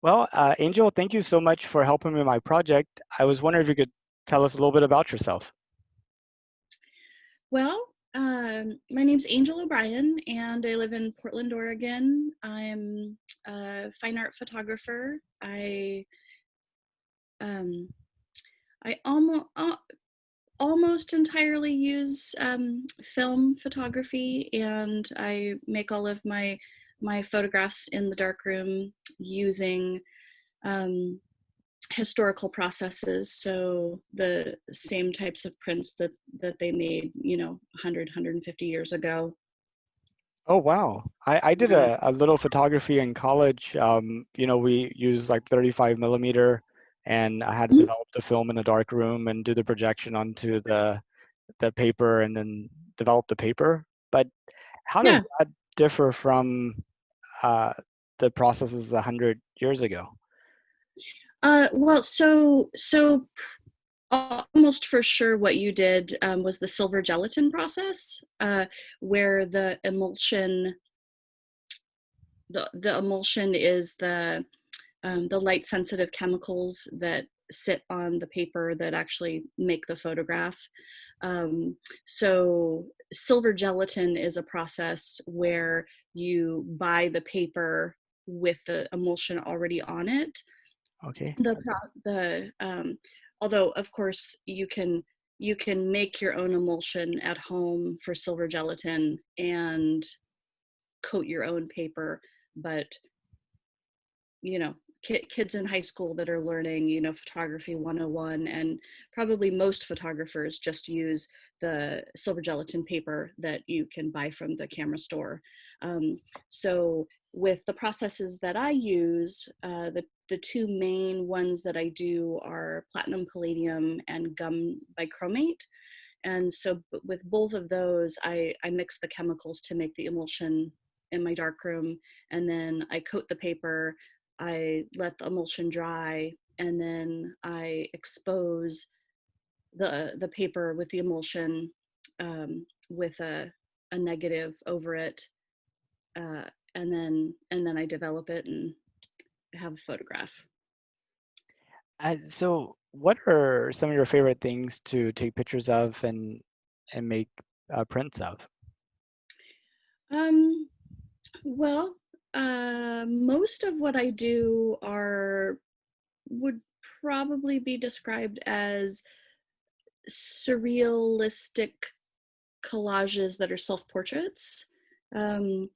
Well, Angel, thank you so much for helping me with my project. I was wondering if you could tell us a little bit about yourself. Well, my name's Angel O'Brien, and I live in Portland, Oregon. I'm a fine art photographer. Um, I almost entirely use film photography, and I make all of my photographs in the darkroom using um, historical processes, so the same types of prints that they made 100 years ago. Oh, wow. I did Yeah. a little photography in college. We used like 35 millimeter, and I had to Mhm. develop the film in a dark room and do the projection onto the paper and then develop the paper. But how Yeah. does that differ from uh, the processes 100 years ago? Well, so almost for sure what you did was the silver gelatin process, where the emulsion is the light sensitive chemicals that sit on the paper that actually make the photograph. So silver gelatin is a process where you buy the paper with the emulsion already on it. Okay. The although of course you can make your own emulsion at home for silver gelatin and coat your own paper, but kids in high school that are learning photography 101, and probably most photographers just use the silver gelatin paper that you can buy from the camera store. So with the processes that I use, the two main ones that I do are platinum palladium and gum bichromate. And so with both of those, I mix the chemicals to make the emulsion in my darkroom, and then I coat the paper, I let the emulsion dry, and then I expose the paper with the emulsion, with a negative over it, uh, and then I develop it and have a photograph. So, what are some of your favorite things to take pictures of and make prints of? Um, well, most of what I do are would probably be described as surrealistic collages that are self-portraits. Um,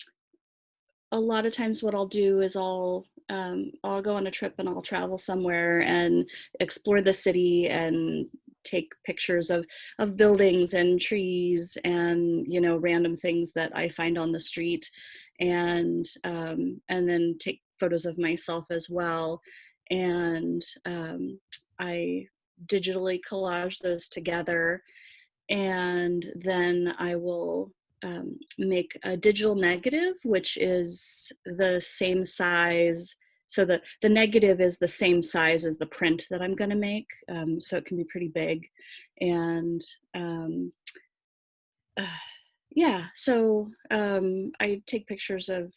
a lot of times what I'll do is I'll go on a trip and I'll travel somewhere and explore the city and take pictures of buildings and trees and random things that I find on the street, and then take photos of myself as well, and I digitally collage those together, and then I will make a digital negative, which is the same size. So the negative is the same size as the print that I'm going to make. So it can be pretty big. And um, uh, yeah, so I take pictures of,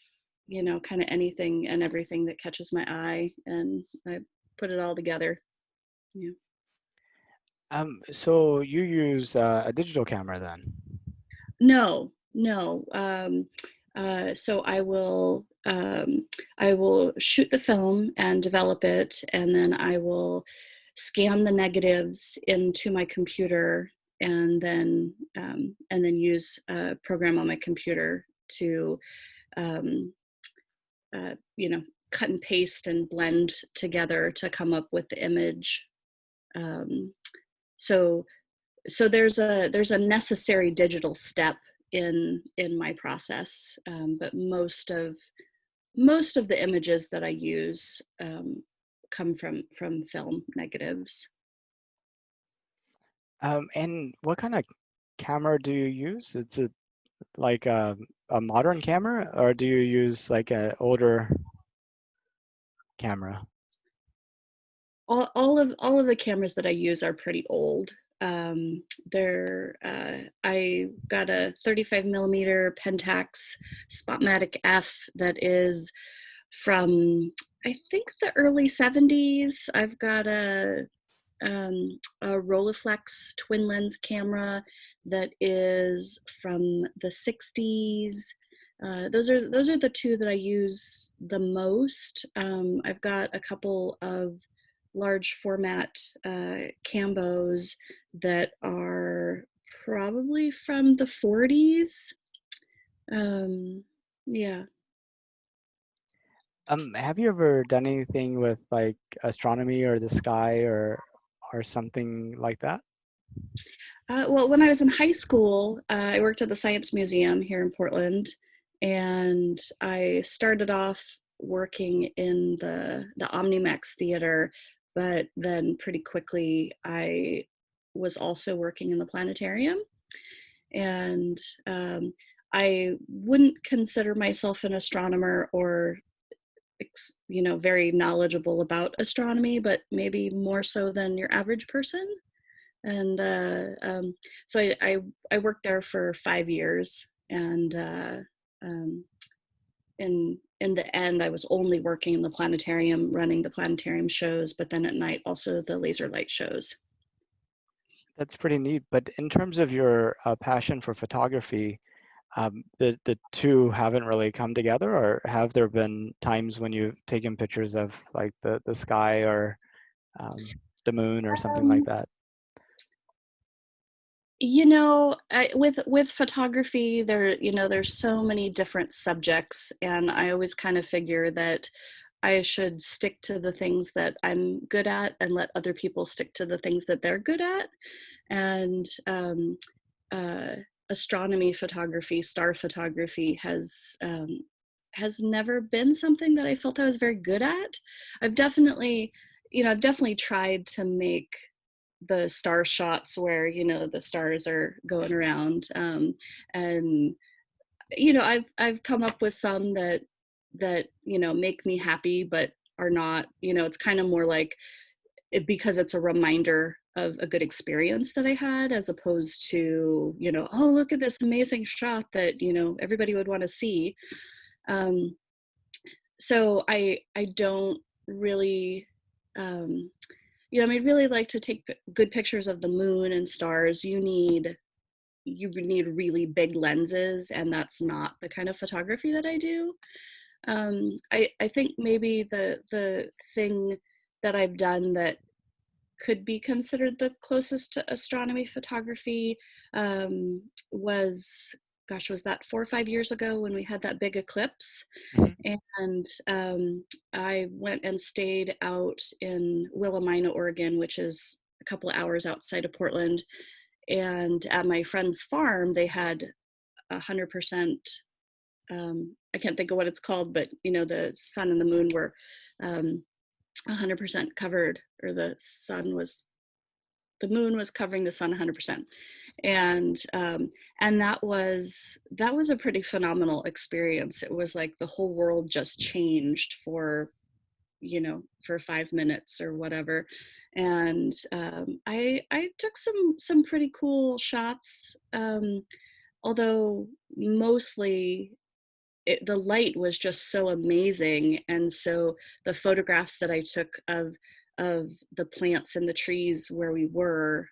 kind of anything and everything that catches my eye, and I put it all together. Yeah. So you use a digital camera then? No, no. So I will shoot the film and develop it, and then I will scan the negatives into my computer, and then use a program on my computer to um, uh, you know cut and paste and blend together to come up with the image. Um, so there's a necessary digital step in my process, but most of the images that I use come from film negatives. And what kind of camera do you use? Is it like a modern camera, or do you use like an older camera? All of the cameras that I use are pretty old. I got a 35 millimeter Pentax Spotmatic F that is from I think the early 70s. I've got a Rolleiflex twin lens camera that is from the 60s. Those are the two that I use the most. I've got a couple of large format Cambos that are probably from the 40s. Yeah. Have you ever done anything with like astronomy or the sky or something like that? Well, when I was in high school, I worked at the Science Museum here in Portland, and I started off working in the Omnimax Theater, but then pretty quickly I was also working in the planetarium, and I wouldn't consider myself an astronomer or very knowledgeable about astronomy, but maybe more so than your average person. And so I worked there for 5 years, and in the end, I was only working in the planetarium, running the planetarium shows, but then at night also the laser light shows. That's pretty neat. But in terms of your passion for photography, the two haven't really come together, or have there been times when you've taken pictures of like the sky or um, the moon or something like Um, that? with photography, there's so many different subjects, and I always kind of figure that I should stick to the things that I'm good at and let other people stick to the things that they're good at. And uh, astronomy photography, star photography has never been something that I felt I was very good at. I've definitely, I've definitely tried to make the star shots where the stars are going around, and I've come up with some that make me happy, but are not. It's kind of more like because it's a reminder of a good experience that I had, as opposed to, oh, look at this amazing shot that, everybody would want to see. Um, so I don't really, I mean, really like to take good pictures of the moon and stars. You need really big lenses, and that's not the kind of photography that I do. I think maybe the thing that I've done that could be considered the closest to astronomy photography was, gosh, was that 4 or 5 years ago when we had that big eclipse? Mhm. And I went and stayed out in Willamina, Oregon, which is a couple of hours outside of Portland. And at my friend's farm, they had 100%. I can't think of what it's called, but the sun and the moon were 100% covered, or the moon was covering the sun 100%. And that was a pretty phenomenal experience. It was like the whole world just changed for 5 minutes or whatever. And I took some pretty cool shots, although mostly the light was just so amazing. And so the photographs that I took of the plants and the trees where we were,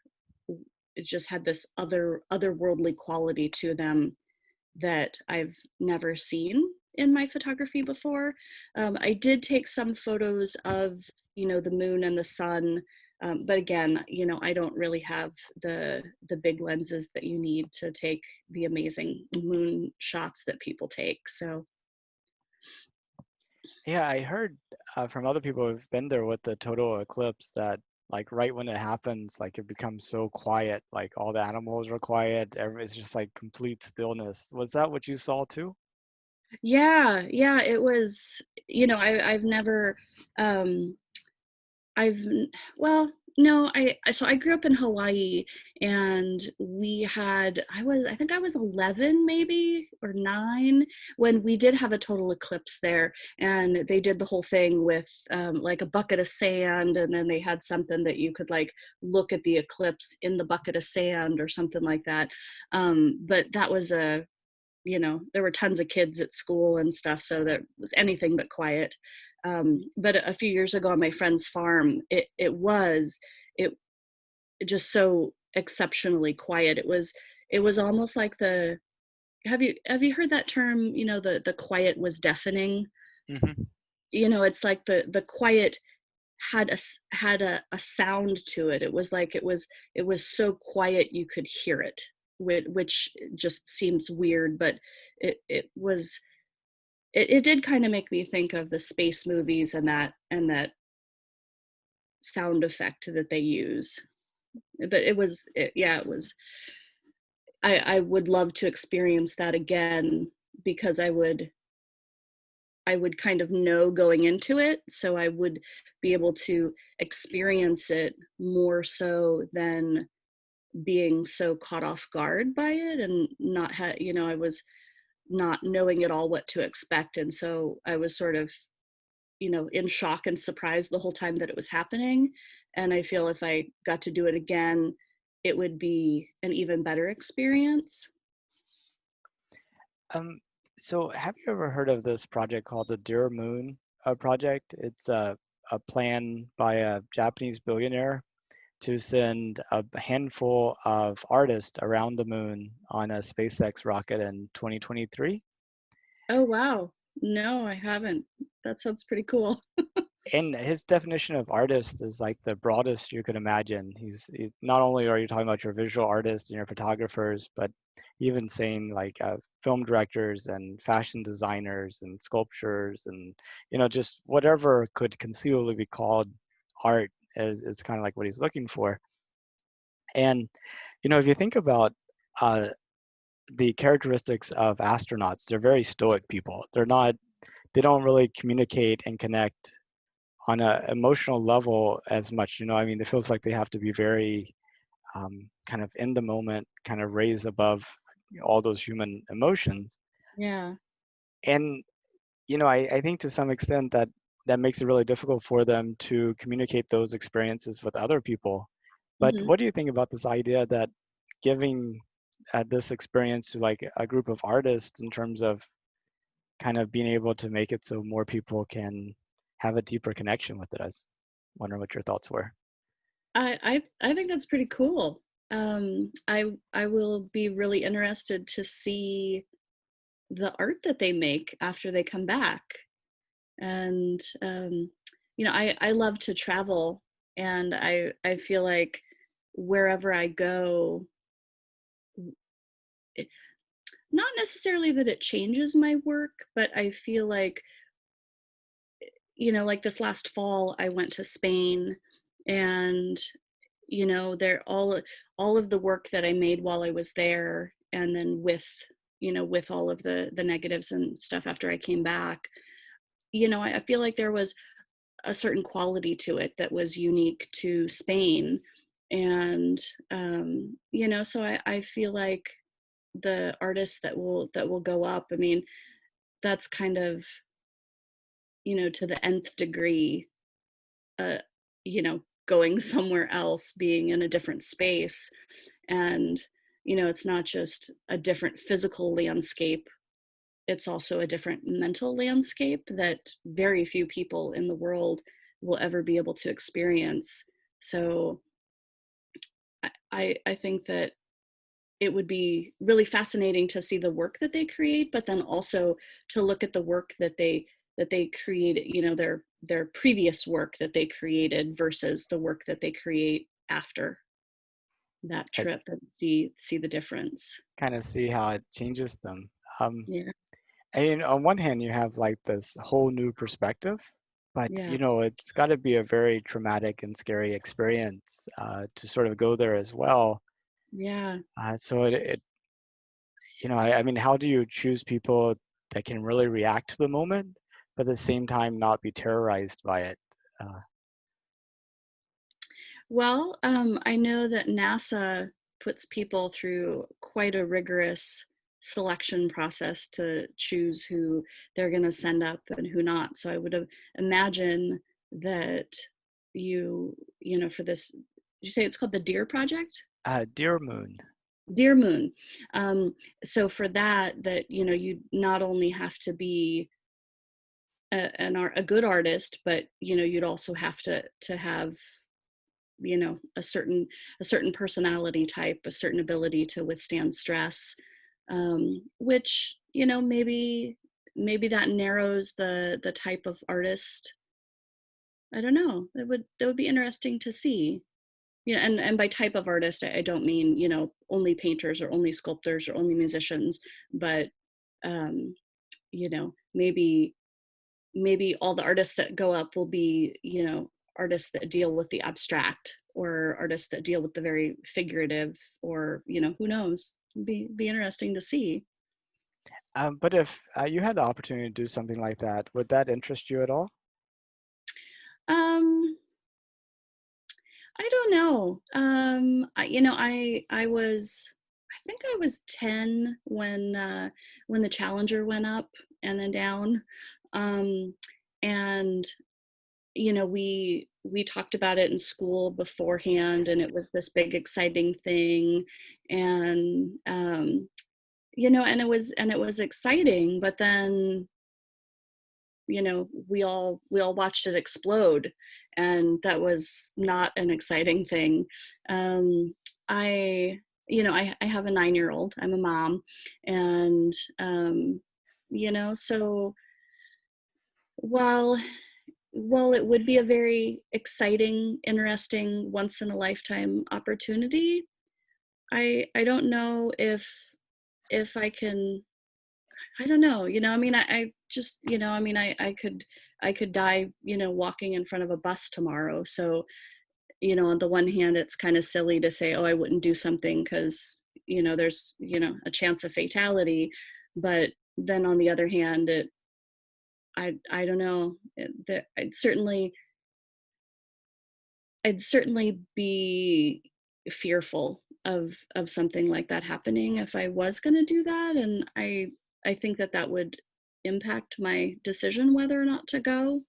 it just had this otherworldly quality to them that I've never seen in my photography before. I did take some photos of the moon and the sun, but again, I don't really have the big lenses that you need to take the amazing moon shots that people take. So Yeah, I heard from other people who've been there with the total eclipse that like right when it happens, like it becomes so quiet, like all the animals are quiet, it's just like complete stillness. Was that what you saw too? yeah, yeah, it was. I've never um, I've well, no, so I grew up in Hawaii, and we had I think I was 11 maybe, or 9, when we did have a total eclipse there, and they did the whole thing with like a bucket of sand, and then they had something that you could like look at the eclipse in the bucket of sand or something like that. But that was there were tons of kids at school and stuff, so there was anything but quiet. But a few years ago on my friend's farm, it just so exceptionally quiet. It was almost like the have you heard that term, the quiet was deafening? Hmm. It's like the quiet had a sound to it. It was like it was so quiet you could hear it, which just seems weird, but it did kind of make me think of the space movies and that sound effect that they use. But yeah, it was. I would love to experience that again because I would kind of know going into it, so I would be able to experience it more so than being so caught off guard by it and I was not knowing at all what to expect, and so I was sort of in shock and surprised the whole time that it was happening. And I feel if I got to do it again, it would be an even better experience. Um, so have you ever heard of this project called the Dear Moon project? It's a plan by a Japanese billionaire to send a handful of artists around the moon on a SpaceX rocket in 2023. Oh, wow. No, I haven't. That sounds pretty cool. And his definition of artist is like the broadest you could imagine. Not only are you talking about your visual artists and your photographers, but even saying like film directors and fashion designers and sculptures and just whatever could conceivably be called art is kind of like what he's looking for. And if you think about uh, the characteristics of astronauts, they're very stoic people. They don't really communicate and connect on a emotional level as much. I mean, it feels like they have to be very kind of in the moment, kind of raised above all those human emotions. Yeah. And I think to some extent that makes it really difficult for them to communicate those experiences with other people. But Hmm. what do you think about this idea that giving this experience to like a group of artists in terms of kind of being able to make it so more people can have a deeper connection with it? I was wondering what your thoughts were. I think that's pretty cool. I will be really interested to see the art that they make after they come back. And I love to travel, and I feel like wherever I go, it, not necessarily that it changes my work, but I feel like like this last fall I went to Spain, and there all of the work that I made while I was there, and then with all of the negatives and stuff after I came back, I feel like there was a certain quality to it that was unique to Spain. And so I feel like the artists that will go up, I mean, that's kind of to the nth degree, uh going somewhere else, being in a different space. And it's not just a different physical landscape, it's also a different mental landscape that very few people in the world will ever be able to experience. So I think that it would be really fascinating to see the work that they create, but then also to look at the work that they created, their previous work that they created versus the work that they create after that I trip, and see the difference. kind of see how it changes them. Um, Yeah, and on one hand, you have like this whole new perspective, but yeah, it's got to be a very traumatic and scary experience to sort of go there as well. yeah. So I mean, how do you choose people that can really react to the moment, but at the same time not be terrorized by it? Uh, Well, I know that NASA puts people through quite a rigorous selection process to choose who they're going to send up and who not. So I would imagine that for this, did you say it's called the Deer Project? Dear Moon. Dear Moon. Um, so for that, you know, you not only have to be a good artist, but you know, you'd also have to have, you know, a certain personality type, a certain ability to withstand stress, which, you know, maybe that narrows the type of artist. I don't know. It would be interesting to see. Yeah, and by type of artist, I don't mean, you know, only painters or only sculptors or only musicians, but um, you know, maybe all the artists that go up will be, you know, artists that deal with the abstract or artists that deal with the very figurative, or, you know, who knows? Be interesting to see. But if you had the opportunity to do something like that, would that interest you at all? Um, I don't know. You know, I think I was 10 when the Challenger went up and then down. Um, and you know, we talked about it in school beforehand, and it was this big exciting thing. And you know, and it was exciting, but then, you know, we all watched it explode, and that was not an exciting thing. um I, you know, I have a 9-year old, I'm a mom, and you know, so while while it would be a very exciting, interesting, once in a lifetime opportunity, I don't know if I can. I don't know, you know, I mean, I just, you know, I mean, I could die, you know, walking in front of a bus tomorrow. So, you know, on the one hand, it's kind of silly to say, oh, I wouldn't do something because, you know, there's, you know, a chance of fatality. But then on the other hand, I don't know. I'd certainly be fearful of something like that happening if I was going to do that, and I think that that would impact my decision whether or not to go.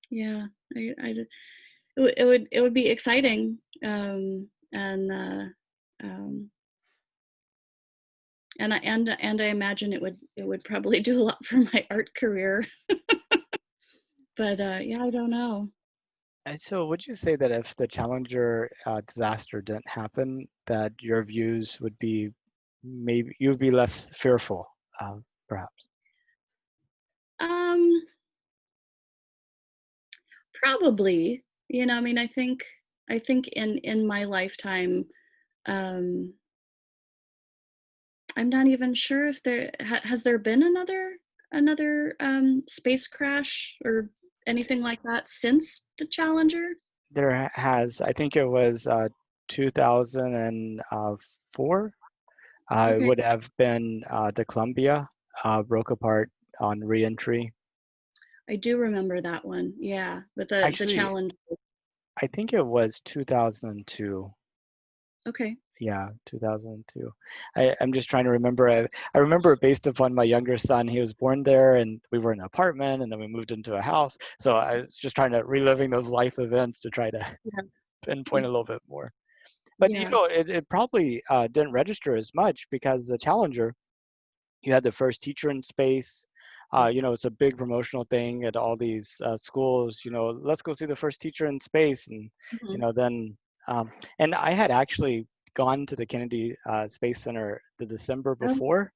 Yeah, I it would be exciting, um, and I imagine it would probably do a lot for my art career. But yeah, I don't know. And so would you say that if the Challenger disaster didn't happen, that your views would be maybe you would be less fearful, perhaps? Um, Probably. You know, I mean, I think in my lifetime, um, I'm not even sure if has there been another space crash or anything like that since the Challenger. There has, I think it was 2004. It Okay, would have been the Columbia broke apart on reentry. I do remember that one. Yeah, but the Actually, Challenger. I think it was 2002. Okay. Yeah, 2002. I'm just trying to remember. I remember it based upon my younger son. He was born there, and we were in an apartment, and then we moved into a house. So I was just trying to reliving those life events to try to Yeah. pinpoint a little bit more. But you Yeah. know, it probably didn't register as much because the Challenger, you had the first teacher in space. You know, it's a big promotional thing at all these schools. You know, let's go see the first teacher in space, and you Mhm. know, then um, and I had actually gone to the Kennedy Space Center the December Oh, before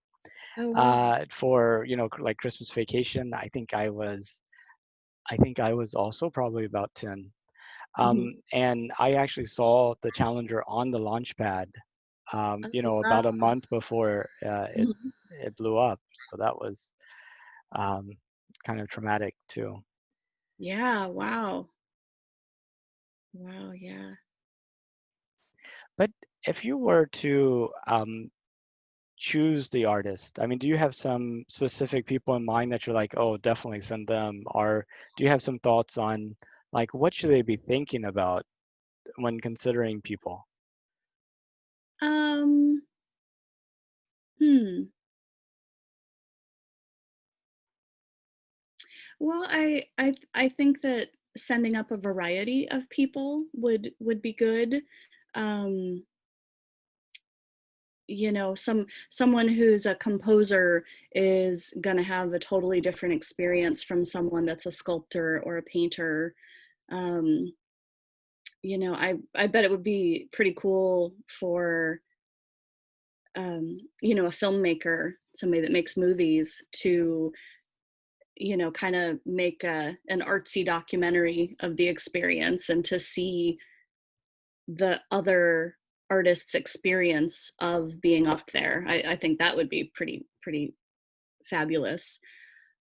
oh wow. for you know like Christmas vacation. I think I was also probably about 10. Mhm. And I actually saw the Challenger on the launch pad, you Oh know, about a wow. month before Mhm. it blew up. So that was um, kind of traumatic too. Yeah. Wow. Wow. Yeah. But if you were to choose the artist, I mean, do you have some specific people in mind that you're like, oh, definitely send them? Or do you have some thoughts on like what should they be thinking about when considering people? Um. Hmm. Well, I think that sending up a variety of people would be good. Um, you know, someone who's a composer is going to have a totally different experience from someone that's a sculptor or a painter. um, you know, I bet it would be pretty cool for you know, a filmmaker, somebody that makes movies, to, you know, kind of make an artsy documentary of the experience, and to see the other artists' experience of being up there. I think that would be pretty fabulous.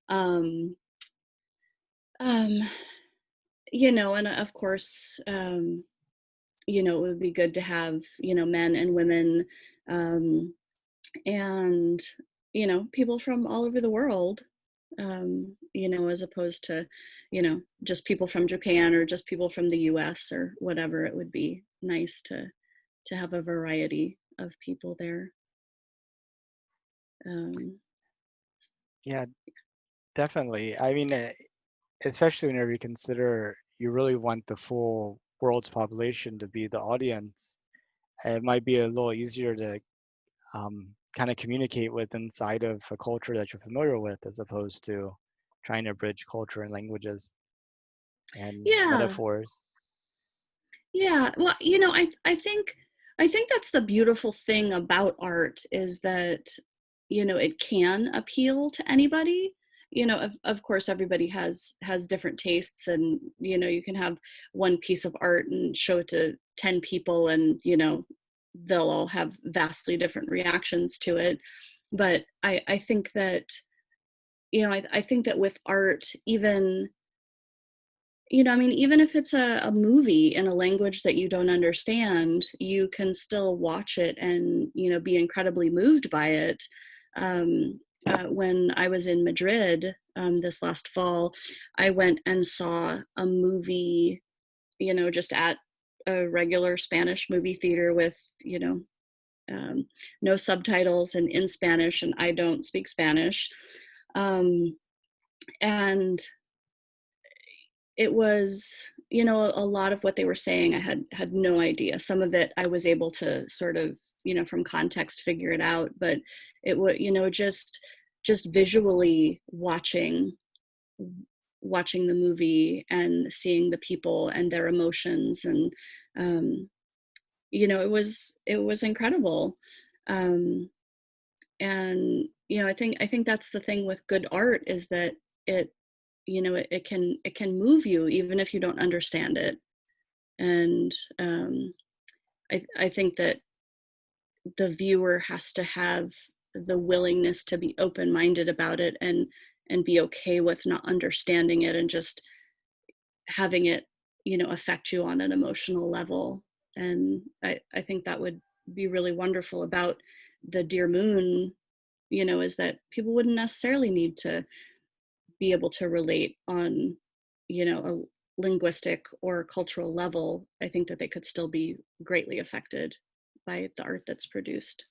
Um, um, you know, and of course, you know, it would be good to have, you know, men and women, um, and, you know, people from all over the world, you know, as opposed to, you know, just people from Japan or just people from the US or whatever. It would be nice to have a variety of people there. Um, Yeah, definitely. I mean, especially whenever you consider you really want the full world's population to be the audience, it might be a little easier to kind of communicate with inside of a culture that you're familiar with, as opposed to trying to bridge culture and languages and yeah, metaphors. yeah. Well, you know, I think that's the beautiful thing about art, is that, you know, it can appeal to anybody. You know, of course everybody has different tastes, and, you know, you can have one piece of art and show it to 10 people, and, you know, they'll all have vastly different reactions to it. But I think that, you know, I think that with art, even, you know, I mean, even if it's a movie in a language that you don't understand, you can still watch it and, you know, be incredibly moved by it. When I was in Madrid, this last fall, I went and saw a movie, you know, just at a regular Spanish movie theater with, you know, um, no subtitles and in Spanish, and I don't speak Spanish. Um, and it was, you know, a lot of what they were saying I had no idea. Some of it I was able to sort of, you know, from context figure it out, but it would, you know, just visually watching the movie and seeing the people and their emotions, and, um, you know, it was incredible. um, and, you know, I think that's the thing with good art, is that it, you know, it can move you even if you don't understand it. And, I think that the viewer has to have the willingness to be open-minded about it, and be okay with not understanding it, and just having it, you know, affect you on an emotional level. And I think that would be really wonderful about the Dear Moon, you know, is that people wouldn't necessarily need to be able to relate on, you know, a linguistic or cultural level. I think that they could still be greatly affected by the art that's produced.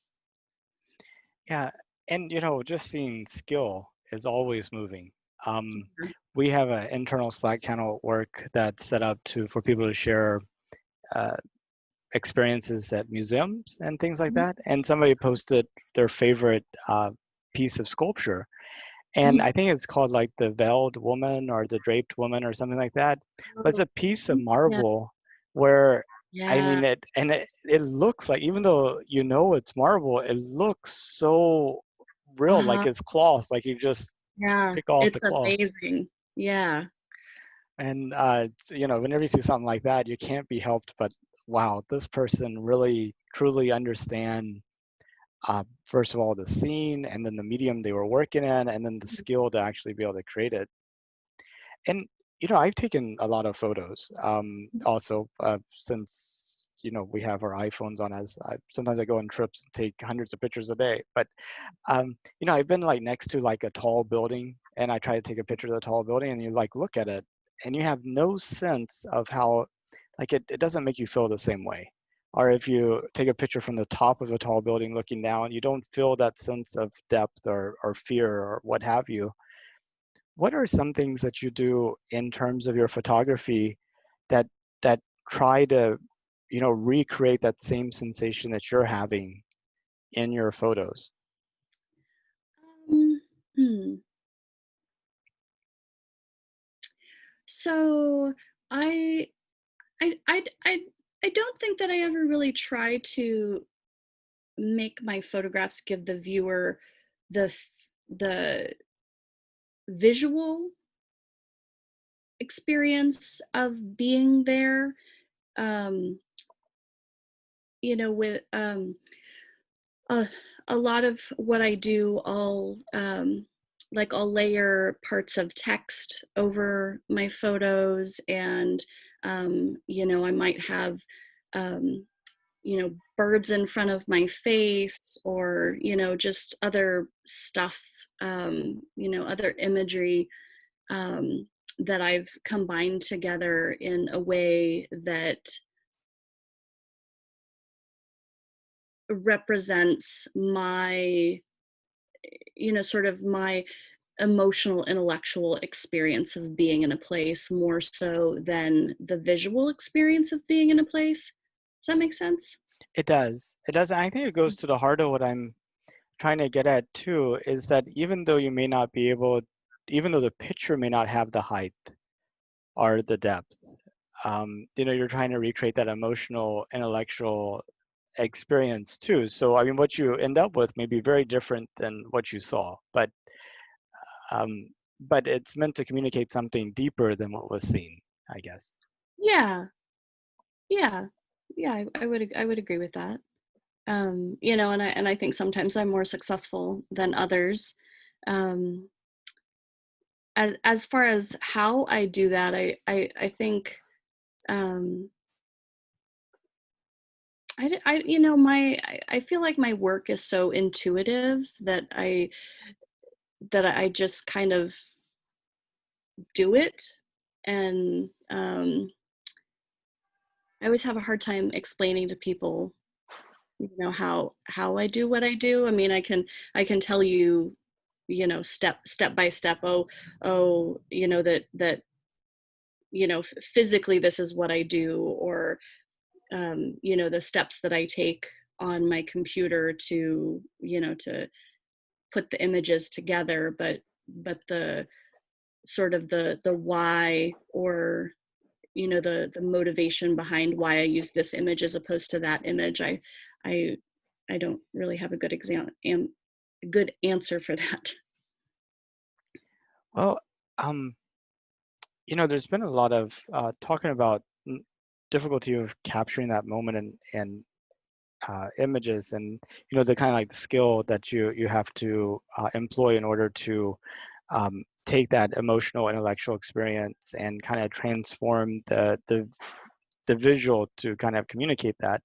Yeah, and you know, just seeing skill is always moving. Um, Yeah. we have an internal Slack channel at work that's set up to for people to share uh, experiences at museums and things like Mhm. that. And somebody posted their favorite piece of sculpture, and Mhm. I think it's called like the veiled woman or the draped woman or something like that. But it's Oh, a piece of yeah. marble where, I Yeah. mean, it looks like, even though you know it's marble, it looks so real, like Uh-huh. it's cloth, like you just Yeah. pick off the It's cloth. amazing. Yeah. And you know, whenever you see something like that, you can't be helped but, wow, this person really truly understand, first of all, the scene, and then the medium they were working in, and then the skill to actually be able to create it. And you know, I've taken a lot of photos. Also, since you know we have our iPhones on us, sometimes I go on trips and take hundreds of pictures a day. But you know, I've been like next to like a tall building, and I try to take a picture of the tall building, and you like look at it, and you have no sense of how, like it doesn't make you feel the same way. Or if you take a picture from the top of a tall building looking down, you don't feel that sense of depth or fear or what have you. What are some things that you do in terms of your photography that that try to, you know, recreate that same sensation that you're having in your photos? Um, hmm. So I, I, I, I, I don't think that I ever really try to make my photographs give the viewer the visual experience of being there. Um, with uh, a lot of what I do, I'll layer parts of text over my photos, and I might have um, birds in front of my face, or just other stuff, other imagery um, that I've combined together in a way that represents my, sort of my emotional intellectual experience of being in a place, more so than the visual experience of being in a place. Does that make sense? It does. It does. I think it goes to the heart of what I'm trying to get at too, is that even though you may not be able, even though the picture may not have the height or the depth, you're trying to recreate that emotional, intellectual experience too. So, I mean, what you end up with may be very different than what you saw, um, but it's meant to communicate something deeper than what was seen, I guess. Yeah, yeah, yeah. I would agree with that. And I think sometimes I'm more successful than others. Um, as far as how I do that, I think um, I feel like my work is so intuitive that I just kind of do it, and I always have a hard time explaining to people, how I do what I do. I mean, I can tell you, step by step. Oh, that physically this is what I do, or the steps that I take on my computer to put the images together, but the sort of the why, or the motivation behind why I use this image as opposed to that image, I I don't really have a good answer for that. Well, um, there's been a lot of talking about difficulty of capturing that moment and images, and the kind of like the skill that you have to employ in order to take that emotional intellectual experience and kind of transform the visual to kind of communicate that.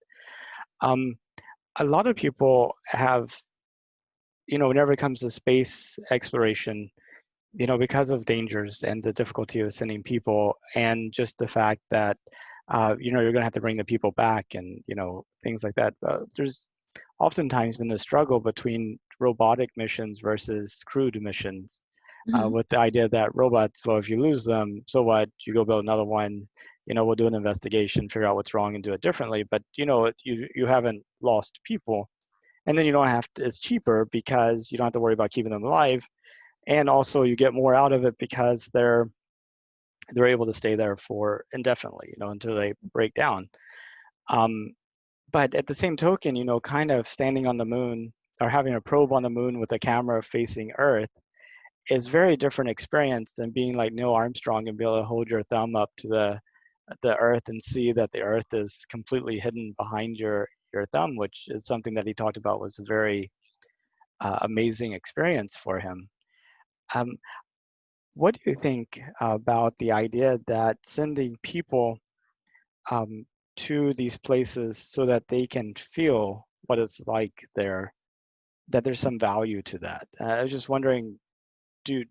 Um, a lot of people have, whenever it comes to space exploration, because of dangers and the difficulty of sending people, and just the fact that, you're going to have to bring the people back, and, things like that. There's oftentimes been a struggle between robotic missions versus crewed missions, Mhm. with the idea that robots, well, if you lose them, so what? You go build another one. We'll do an investigation, figure out what's wrong, and do it differently. But you haven't lost people, and then you don't have to. It's cheaper because you don't have to worry about keeping them alive, and also you get more out of it because they're able to stay there for indefinitely, until they break down. Um, but at the same token, kind of standing on the moon or having a probe on the moon with a camera facing Earth is very different experience than being like Neil Armstrong and be able to hold your thumb up to the Earth and see that the Earth is completely hidden behind your thumb, which is something that he talked about was a very amazing experience for him. Um, what do you think about the idea that sending people um, to these places so that they can feel what it's like there, that there's some value to that? I was just wondering, do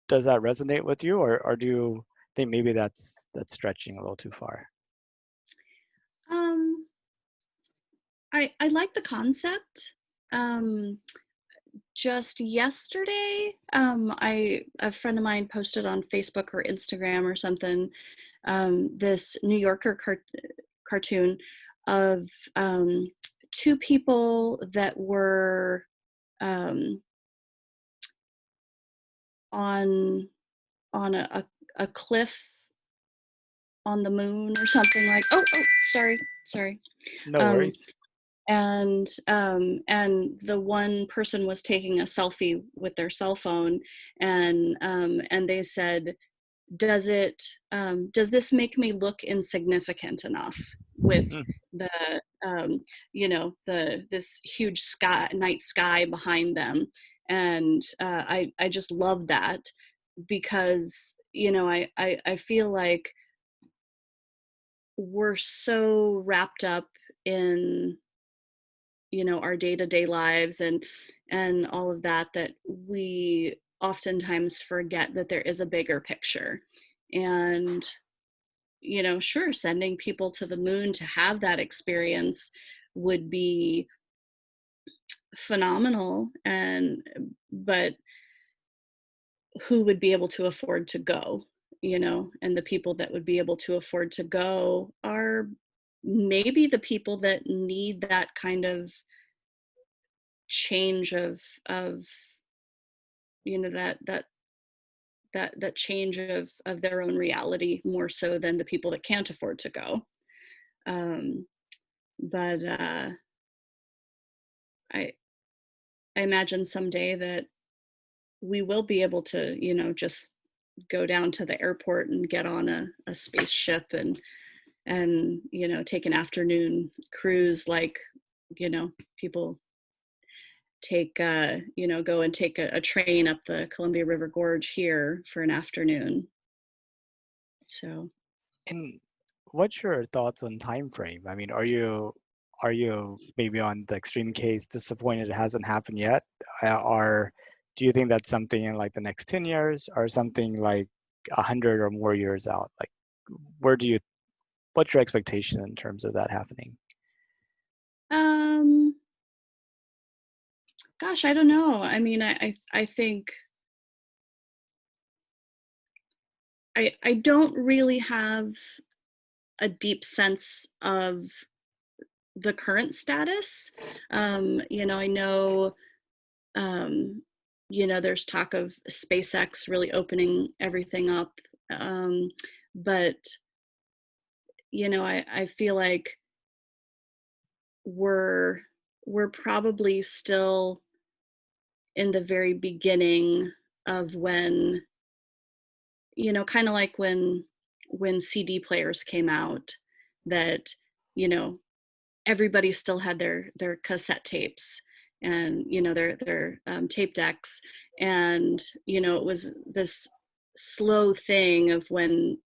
does that resonate with you, or do you think maybe that's stretching a little too far? Um, I like the concept. Um, just yesterday, a friend of mine posted on Facebook or Instagram or something, this New Yorker cartoon of two people that were um, on a cliff on the moon or something like. Oh, sorry. No Um, worries. and the one person was taking a selfie with their cell phone, and they said, does this make me look insignificant enough with Hmm. the the this huge night sky behind them. And I just love that, because I feel like we're so wrapped up in our day-to-day lives and all of that, that we oftentimes forget that there is a bigger picture. And sure, sending people to the moon to have that experience would be phenomenal, but who would be able to afford to go? And the people that would be able to afford to go are maybe the people that need that kind of change of that change of their own reality, more so than the people that can't afford to go. Um, but I I imagine someday that we will be able to, just go down to the airport and get on a spaceship and take an afternoon cruise, like people take go and take a train up the Columbia River Gorge here for an afternoon. So And what's your thoughts on time frame? I mean, are you maybe on the extreme case disappointed it hasn't happened yet? Or do you think that's something in like the next 10 years or something like 100 or more years out? Like, where do you, what's your expectation in terms of that happening? um gosh, I don't know. I mean, I think I don't really have a deep sense of the current status. I know, um, there's talk of SpaceX really opening everything up. Um, but, I feel like we're we're probably still in the very beginning of when, kind of like when CD players came out, that, you know, everybody still had their cassette tapes, and their tape decks. And it was this slow thing of when,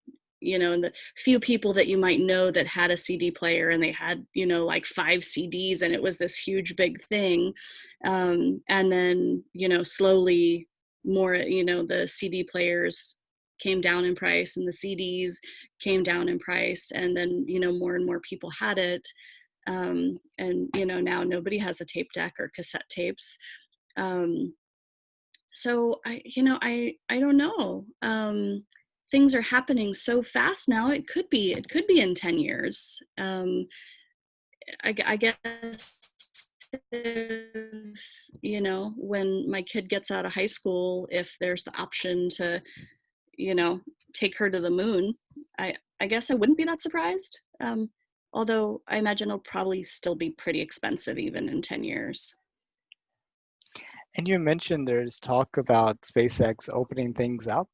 and the few people that you might know that had a CD player, and they had like 5 CDs, and it was this huge big thing. And then slowly more, the CD players came down in price, and the CDs came down in price, and then more and more people had it. And now nobody has a tape deck or cassette tapes. Um, so I don't know. Things are happening so fast now. It could be in 10 years. I guess if, when my kid gets out of high school, if there's the option to you know take her to the moon, I guess I wouldn't be that surprised. Although I imagine it'll probably still be pretty expensive even in 10 years. And you mentioned there's talk about SpaceX opening things up.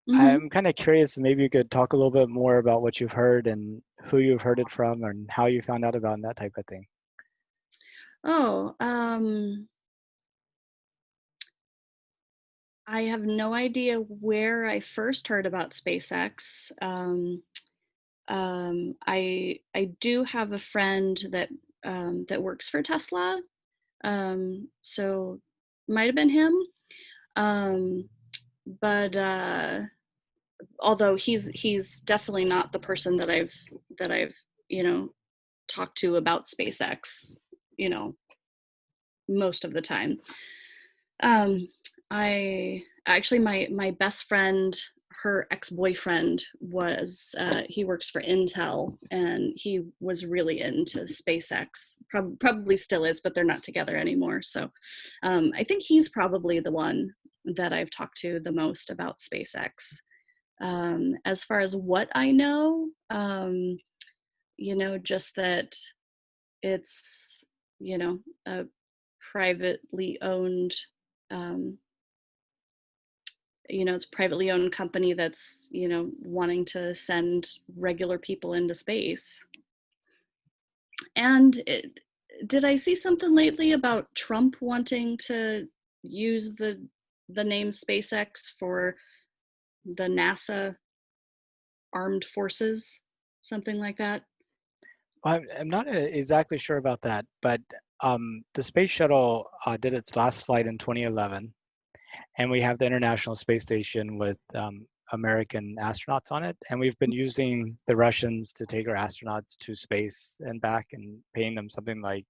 Hmm. I'm kind of curious, maybe you could talk a little bit more about what you've heard and who you've heard it from and how you found out about it and that type of thing. Oh, I have no idea where I first heard about SpaceX. I do have a friend that works for Tesla, so might have been him. Um, but although he's definitely not the person that I've you know talked to about SpaceX, you know, most of the time. Um, I actually, my best friend, her ex-boyfriend was, he works for Intel, and he was really into SpaceX. Probably still is, but they're not together anymore. So I think he's probably the one that I've talked to the most about SpaceX. As far as what I know, just that it's, a privately owned, um, it's a privately owned company that's, wanting to send regular people into space. And did I see something lately about Trump wanting to use the name SpaceX for the NASA armed forces, something like that? Well, I'm not exactly sure about that, but the space shuttle did its last flight in 2011, and we have the International Space Station with American astronauts on it, and we've been using the Russians to take our astronauts to space and back, and paying them something like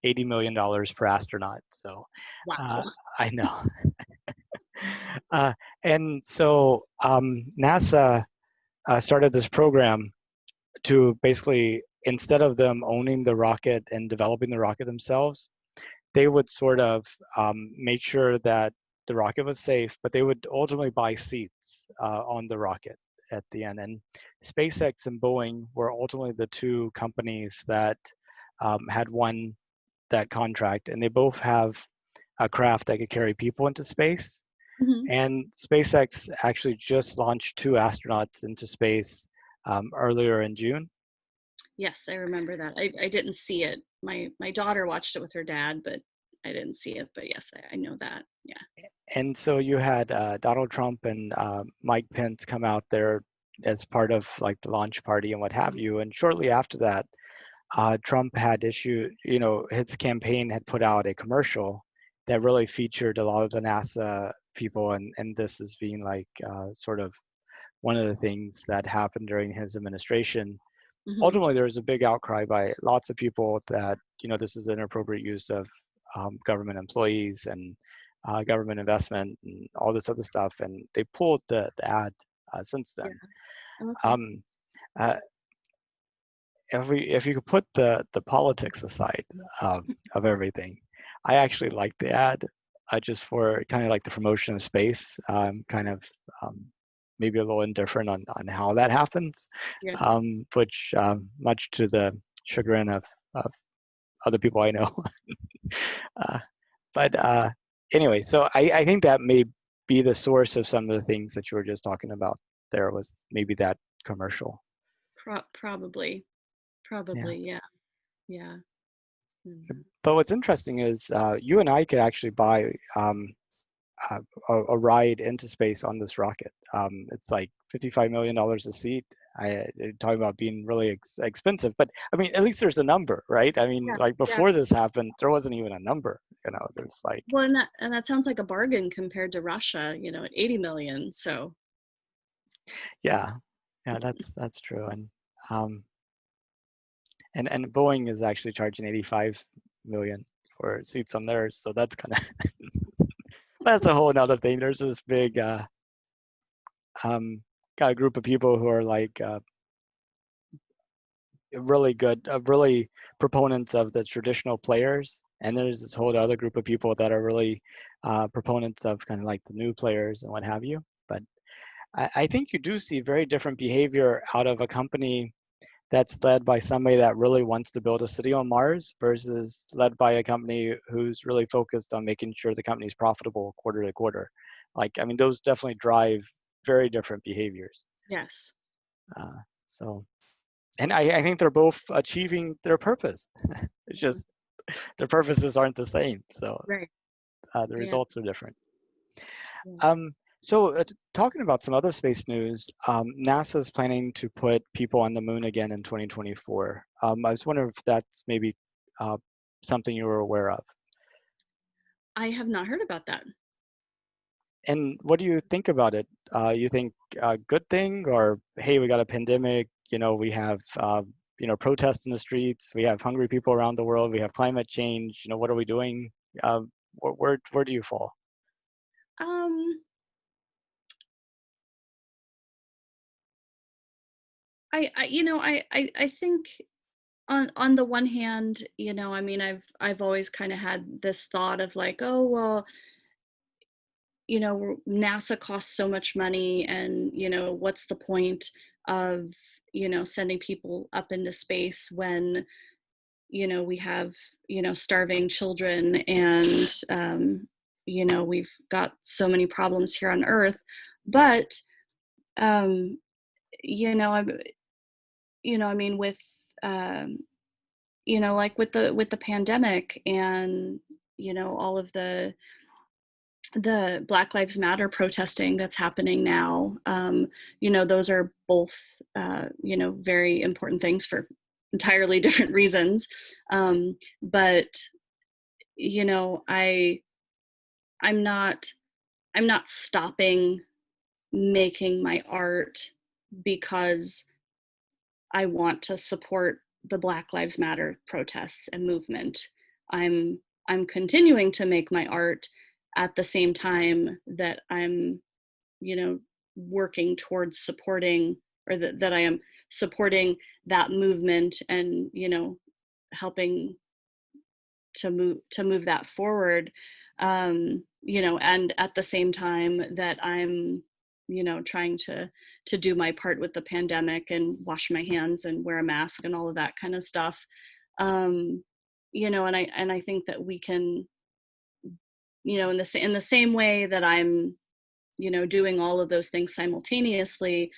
$80 million per astronaut. So Wow. uh, I know. uh, and so NASA started this program to basically, instead of them owning the rocket and developing the rocket themselves, they would sort of make sure that the rocket was safe, but they would ultimately buy seats on the rocket at the end. And SpaceX and Boeing were ultimately the two companies that had won that contract, and they both have a craft that could carry people into space. Mhm. And SpaceX actually just launched two astronauts into space earlier in June. Yes, I remember that. I didn't see it. My daughter watched it with her dad, but I didn't see it. But yes, I know that. Yeah. And so you had Donald Trump and Mike Pence come out there as part of like the launch party and what have you. And shortly after that, Trump had issued, his campaign had put out a commercial that really featured a lot of the NASA people, and this as being like sort of one of the things that happened during his administration. Hmm. Ultimately, there was a big outcry by lots of people that this is inappropriate use of government employees and government investment and all this other stuff, and they pulled the ad since Yeah. then. Okay. Um, uh, if you could put the politics aside of everything, I actually like the ad just for kind of like the promotion of space. Kind of maybe a little indifferent on how that happens, Yeah. which much to the chagrin of other people I know. uh, but anyway, so I think that may be the source of some of the things that you were just talking about. There was maybe that commercial. Probably. Yeah. Probably. Yeah. Yeah. Mhm. But what's interesting is you and I could actually buy a, a ride into space on this rocket. It's like $55 million a seat. Talking about being really expensive, but I mean, at least there's a number, right? I mean, Yeah. like Yeah. before this happened, there wasn't even a number. There's like, Well, and that sounds like a bargain compared to Russia, at 80 million. So yeah, yeah, that's true. Um, and Boeing is actually charging 85 million for seats on theirs, so that's kind of that's a whole another thing. There's this big got a group of people who are like really good, really proponents of the traditional players, and there's this whole other group of people that are really proponents of kind of like the new players and what have you. But I think you do see very different behavior out of a company that's led by somebody that really wants to build a city on Mars versus led by a company who's really focused on making sure the company's profitable quarter to quarter. Like, I mean, those definitely drive very different behaviors. yes. Uh, so, and I think they're both achieving their purpose. It's Yeah. just their purposes aren't the same. So Right. the Yeah. results are different. Yeah. Talking about some other space news, NASA is planning to put people on the moon again in 2024. I was wondering if that's maybe uh, something you were aware of. I have not heard about that. And what do you think about it? You think a good thing, or hey, we got a pandemic, we have protests in the streets, we have hungry people around the world, we have climate change, what are we doing? Uh, where do you fall? Um, I think on the one hand, I mean, I've always kind of had this thought of like, oh well, NASA costs so much money, and what's the point of sending people up into space when we have starving children, and we've got so many problems here on Earth. But um, I I mean, with um, like with the pandemic, and all of the Black Lives Matter protesting that's happening now, those are both very important things for entirely different reasons. But you know I I'm not I'm not stopping making my art because I want to support the Black Lives Matter protests and movement. I'm continuing to make my art at the same time that I'm, you know, working towards supporting, or that I am supporting that movement, and, helping to move that forward. And at the same time that I'm trying to do my part with the pandemic and wash my hands and wear a mask and all of that kind of stuff. And I think that we can, in the same way that I'm doing all of those things simultaneously,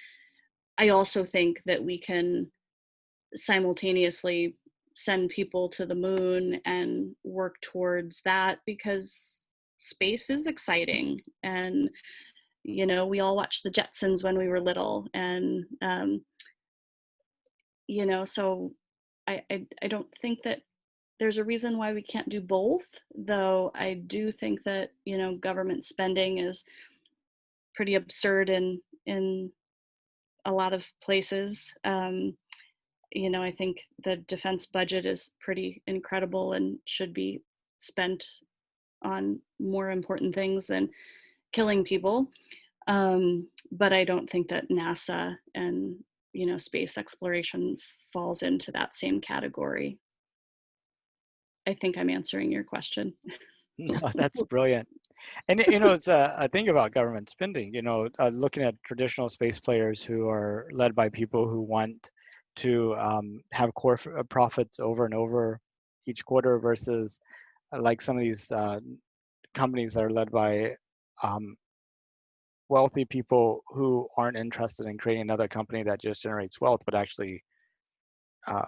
I also think that we can simultaneously send people to the moon and work towards that, because space is exciting. And we all watched the Jetsons when we were little, and so I don't think that there's a reason why we can't do both, though I do think that government spending is pretty absurd in a lot of places. I think the defense budget is pretty incredible and should be spent on more important things than killing people. But I don't think that NASA and space exploration falls into that same category. I think I'm answering your question. No, that's brilliant. And it's a thing about government spending. Looking at traditional space players who are led by people who want to have core profits over and over each quarter, versus like some of these companies that are led by um, wealthy people who aren't interested in creating another company that just generates wealth, but actually, uh,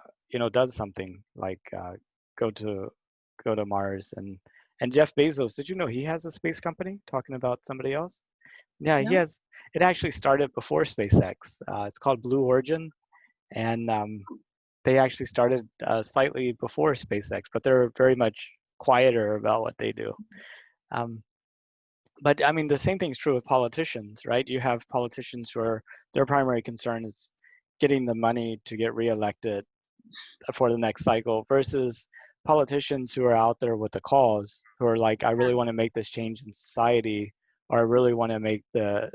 does something like go to go to Mars. And Jeff Bezos, did you know he has a space company? Talking about somebody else. Yeah, he No. has. It actually started before SpaceX. It's called Blue Origin, and they actually started slightly before SpaceX, but they're very much quieter about what they do. Um, but I mean, the same thing's true with politicians, right? You have politicians who are, their primary concern is getting the money to get reelected for the next cycle, versus politicians who are out there with the cause, who are like, I really want to make this change in society, or I really want to make the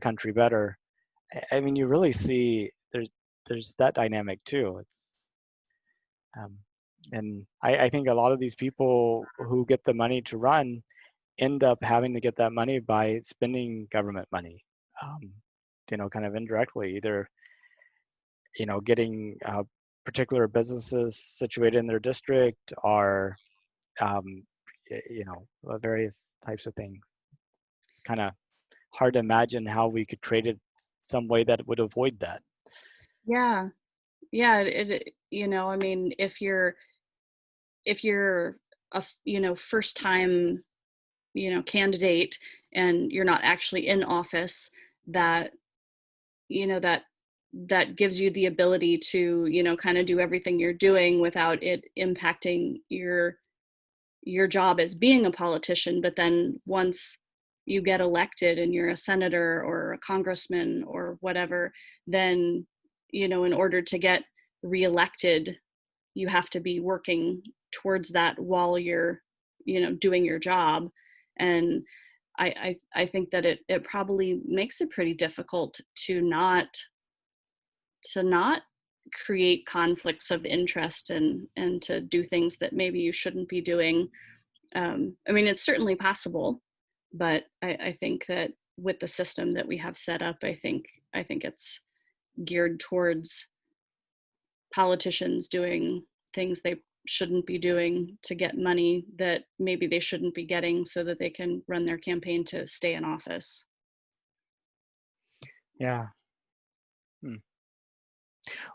country better. I mean, you really see there's that dynamic too. It's um, and I think a lot of these people who get the money to run end up having to get that money by spending government money, um, kind of indirectly, either getting particular businesses situated in their district, or um, various types of things. It's kind of hard to imagine how we could create it some way that would avoid that. Yeah. Yeah. I mean, if you're a first time candidate, and you're not actually in office, that you know that that gives you the ability to kind of do everything you're doing without it impacting your job as being a politician. But then once you get elected and you're a senator or a congressman or whatever, then in order to get reelected, you have to be working towards that while you're doing your job. And I think that it probably makes it pretty difficult to not not create conflicts of interest and to do things that maybe you shouldn't be doing. I mean, it's certainly possible, but I think that with the system that we have set up, I think it's geared towards politicians doing things they shouldn't be doing to get money that maybe they shouldn't be getting so that they can run their campaign to stay in office. Yeah. Hmm.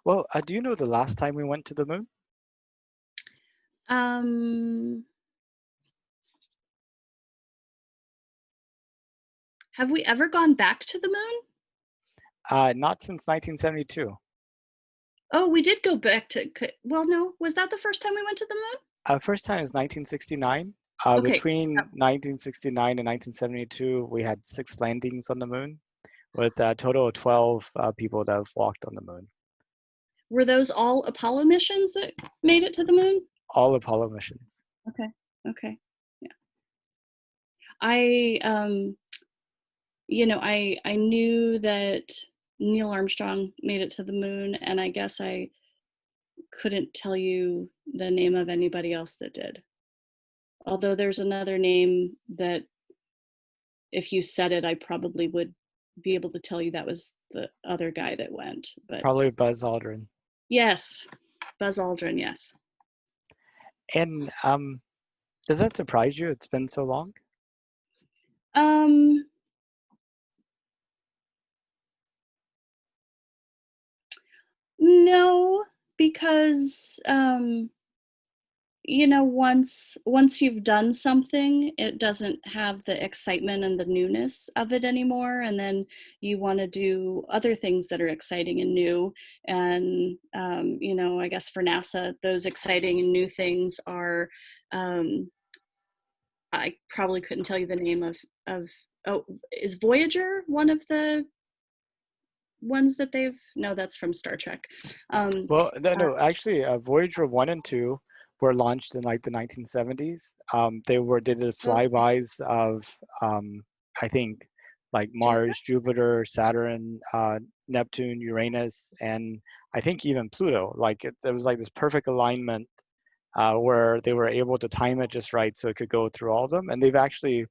Well, do you know the last time we went to the moon? Um, have we ever gone back to the moon? Not since 1972. Oh, we did go back to, well, no, was that the first time we went to the moon? First time is 1969. Okay. Between 1969 and 1972, we had 6 landings on the moon, with a total of 12 people that have walked on the moon. Were those all Apollo missions that made it to the moon? All Apollo missions. Okay. Okay. Yeah. I I knew that Neil Armstrong made it to the moon, and I guess I couldn't tell you the name of anybody else that did. Although there's another name that if you said it, I probably would be able to tell you that was the other guy that went. But Probably Buzz Aldrin. yes, Buzz Aldrin, yes. And does that surprise you? It's been so long? Um, no, because once you've done something, it doesn't have the excitement and the newness of it anymore, and then you want to do other things that are exciting and new. And I guess for NASA, those exciting and new things are, um, I probably couldn't tell you the name of oh, is Voyager one of the ones that they've, no, that's from Star Trek. Well, no, uh, no, actually, Voyager 1 and 2 were launched in like the 1970s. They did okay. flybys of, I think, like Jupiter. Mars, Jupiter, Saturn, Neptune, Uranus, and I think even Pluto. Like there was like this perfect alignment where they were able to time it just right so it could go through all of them. And they've actually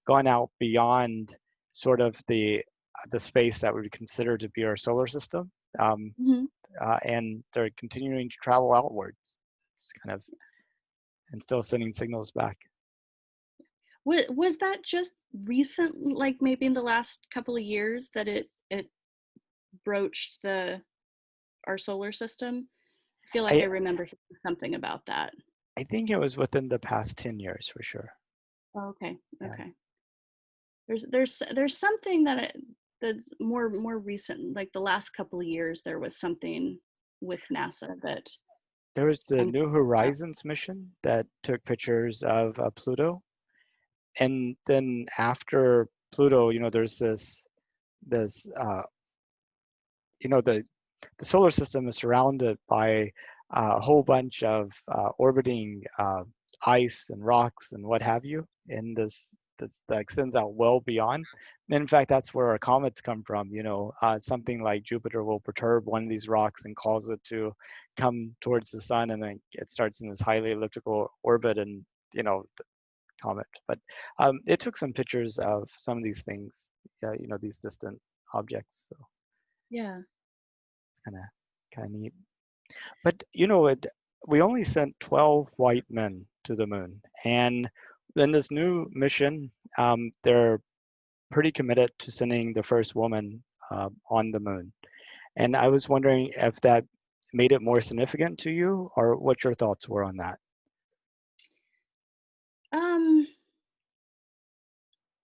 gone out beyond sort of the space that we would consider to be our solar system. Um, Mhm. and they're continuing to travel outwards. It's kind of, and still sending signals back. Was that just recent, like maybe in the last couple of years that it broached the our solar system? I feel like I I remember hearing something about that. I think it was within the past 10 years for sure. Oh, okay, Yeah. okay. There's something that's more recent, like the last couple of years. There was something with NASA that There was the I'm New about. Horizons mission that took pictures of Pluto, and then after Pluto, there's this you know the solar system is surrounded by a whole bunch of orbiting ice and rocks and what have you, and this that extends out well beyond. And in fact, that's where our comets come from. Something like Jupiter will perturb one of these rocks and cause it to come towards the sun, and then it starts in this highly elliptical orbit, and the comet. But it took some pictures of some of these things, these distant objects. So Yeah. it's kind of neat. But we only sent 12 white men to the moon, and then this new mission, they're pretty committed to sending the first woman on the moon. And I was wondering if that made it more significant to you, or what your thoughts were on that. Um.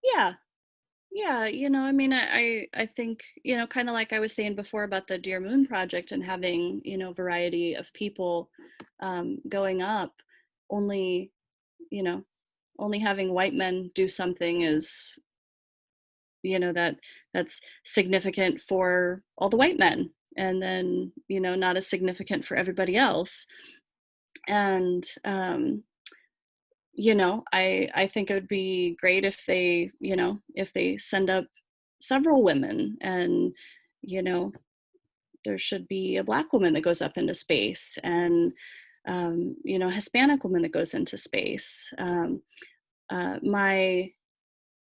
Yeah. Yeah, I mean, I think, kind of like I was saying before about the Dear Moon Project and having, variety of people going up, only, you know, only having white men do something is, that's significant for all the white men, and then, not as significant for everybody else. And I think it would be great if they send up several women, and you know there should be a Black woman that goes up into space, and a Hispanic woman that goes into space.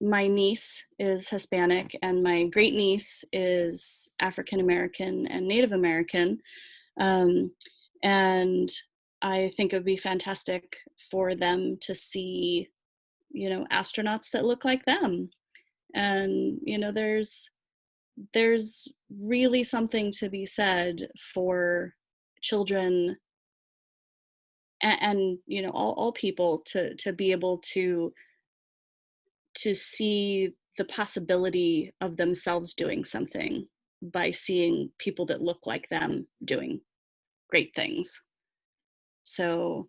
My niece is Hispanic, and my great niece is African American and Native American. Um, and I think it would be fantastic for them to see, astronauts that look like them. And, there's really something to be said for children and all people to be able to see the possibility of themselves doing something by seeing people that look like them doing great things. So,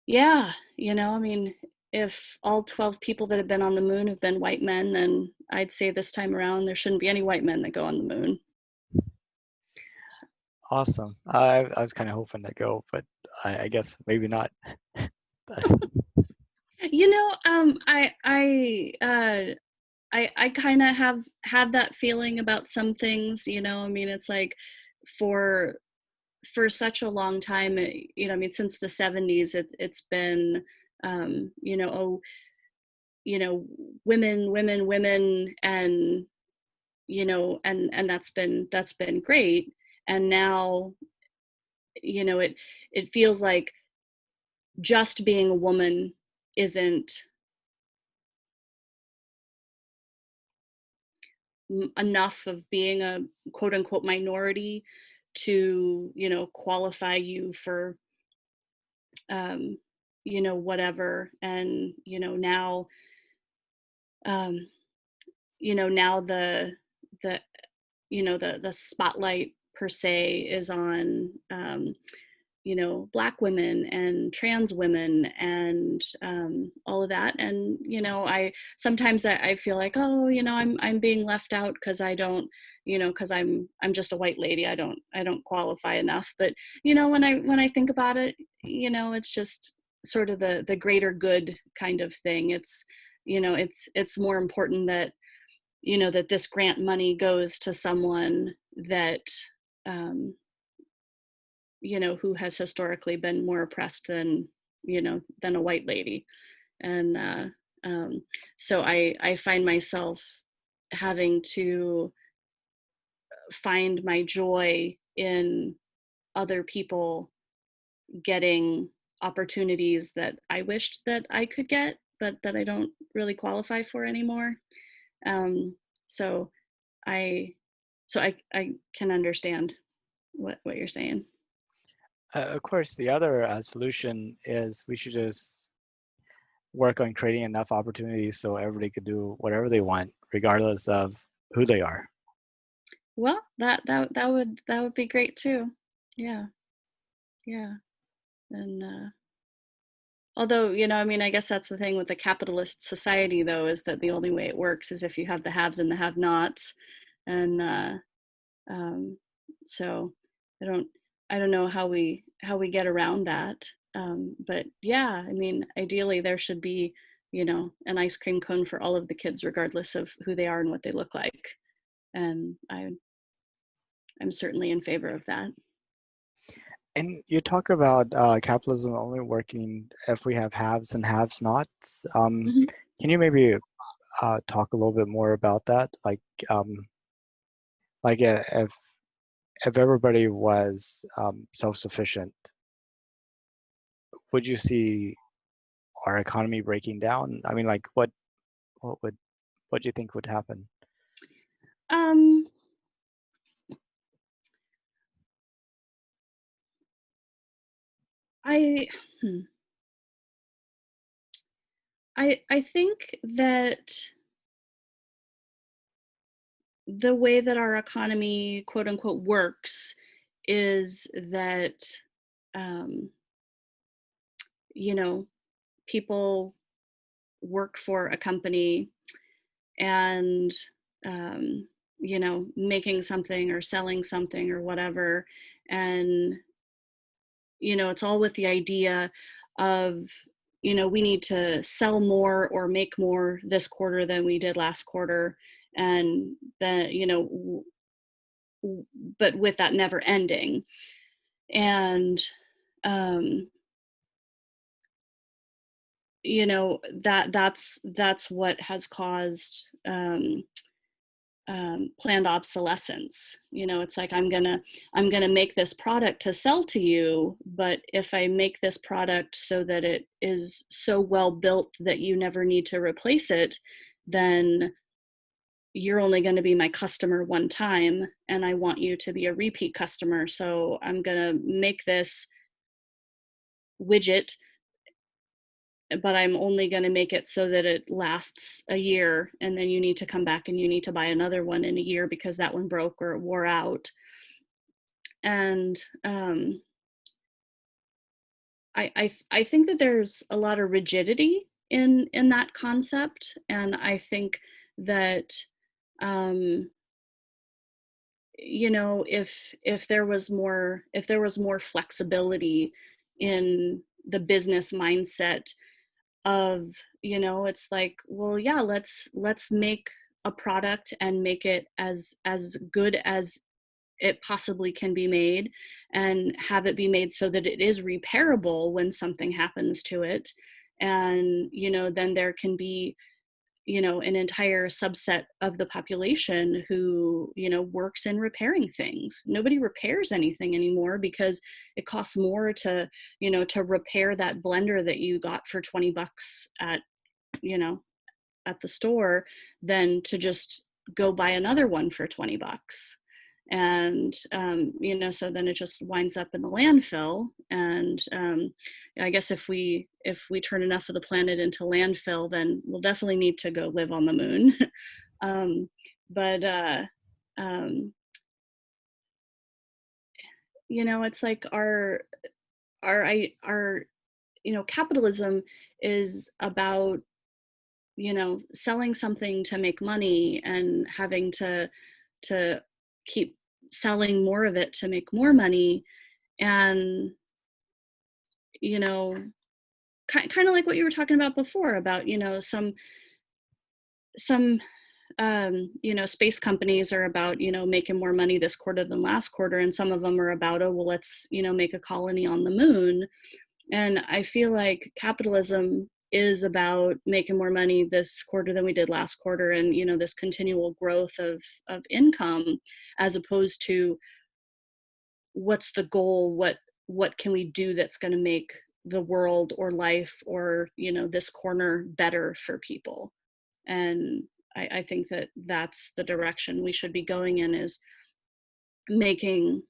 yeah, I mean, if all 12 people that have been on the moon have been white men, then I'd say this time around there shouldn't be any white men that go on the moon. Awesome. I was kind of hoping to go, but I guess maybe not. I kind of have that feeling about some things. I mean, it's like for such a long time, I mean, since the 70s, it's been, oh, women, and and that's been great. And now, it feels like just being a woman isn't enough of being a quote unquote minority to qualify you for um whatever. And now um now the the spotlight per se is on Black women and trans women and all of that. And I sometimes I feel like, oh, I'm being left out because I don't, because I'm just a white lady. I don't qualify enough. But when I think about it, it's just sort of the greater good kind of thing. It's it's more important that that this grant money goes to someone that um, who has historically been more oppressed than a white lady. And um, so I find myself having to find my joy in other people getting opportunities that I wished that I could get, but that I don't really qualify for anymore. Um, so I I can understand what you're saying. Of course, the other solution is we should just work on creating enough opportunities so everybody could do whatever they want, regardless of who they are. Well, that would be great too. Yeah, yeah. And although, I mean, I guess that's the thing with the capitalist society, though, is that the only way it works is if you have the haves and the have-nots. And um, so I don't I don't know how we get around that. But yeah, I mean, ideally there should be, an ice cream cone for all of the kids, regardless of who they are and what they look like. And I'm certainly in favor of that. And you talk about capitalism only working if we have haves and have-nots. Mhm. Can you maybe talk a little bit more about that? Um, if everybody was self-sufficient, would you see our economy breaking down? I mean, like what do you think would happen? Um, I hmm. I think that the way that our economy, quote unquote, works is that um, you know people work for a company, and making something or selling something or whatever. And it's all with the idea of we need to sell more or make more this quarter than we did last quarter. And then but with that never ending. And um, you know, that's what has caused planned obsolescence. You know, it's like I'm gonna make this product to sell to you, but if I make this product so that it is so well built that you never need to replace it, then you're only going to be my customer one time, and I want you to be a repeat customer. So I'm going to make this widget, but I'm only going to make it so that it lasts a year, and then you need to come back and you need to buy another one in a year because that one broke or wore out. And I think that there's a lot of rigidity in that concept, and I think that um, you know, if there was more flexibility in the business mindset of, you know, it's like, well, yeah, let's make a product and make it as good as it possibly can be made, and have it be made so that it is repairable when something happens to it. And you know, then there can be, you know, an entire subset of the population who, you know, works in repairing things. Nobody repairs anything anymore because it costs more to, you know, to repair that blender that you got for 20 bucks at, you know, at the store than to just go buy another one for 20 bucks. And you know, so then it just winds up in the landfill. And I guess if we turn enough of the planet into landfill, then we'll definitely need to go live on the moon. um, but um, you know, it's like our you know, capitalism is about, you know, selling something to make money and having to keep selling more of it to make more money. And you know, kind of like what you were talking about before about, you know, some you know, space companies are about, you know, making more money this quarter than last quarter, and some of them are about, oh well, let's, you know, make a colony on the moon. And I feel like capitalism is about making more money this quarter than we did last quarter, and you know, this continual growth of income, as opposed to what's the goal, what can we do that's going to make the world or life or, you know, this corner better for people. And I think that that's the direction we should be going in, is making,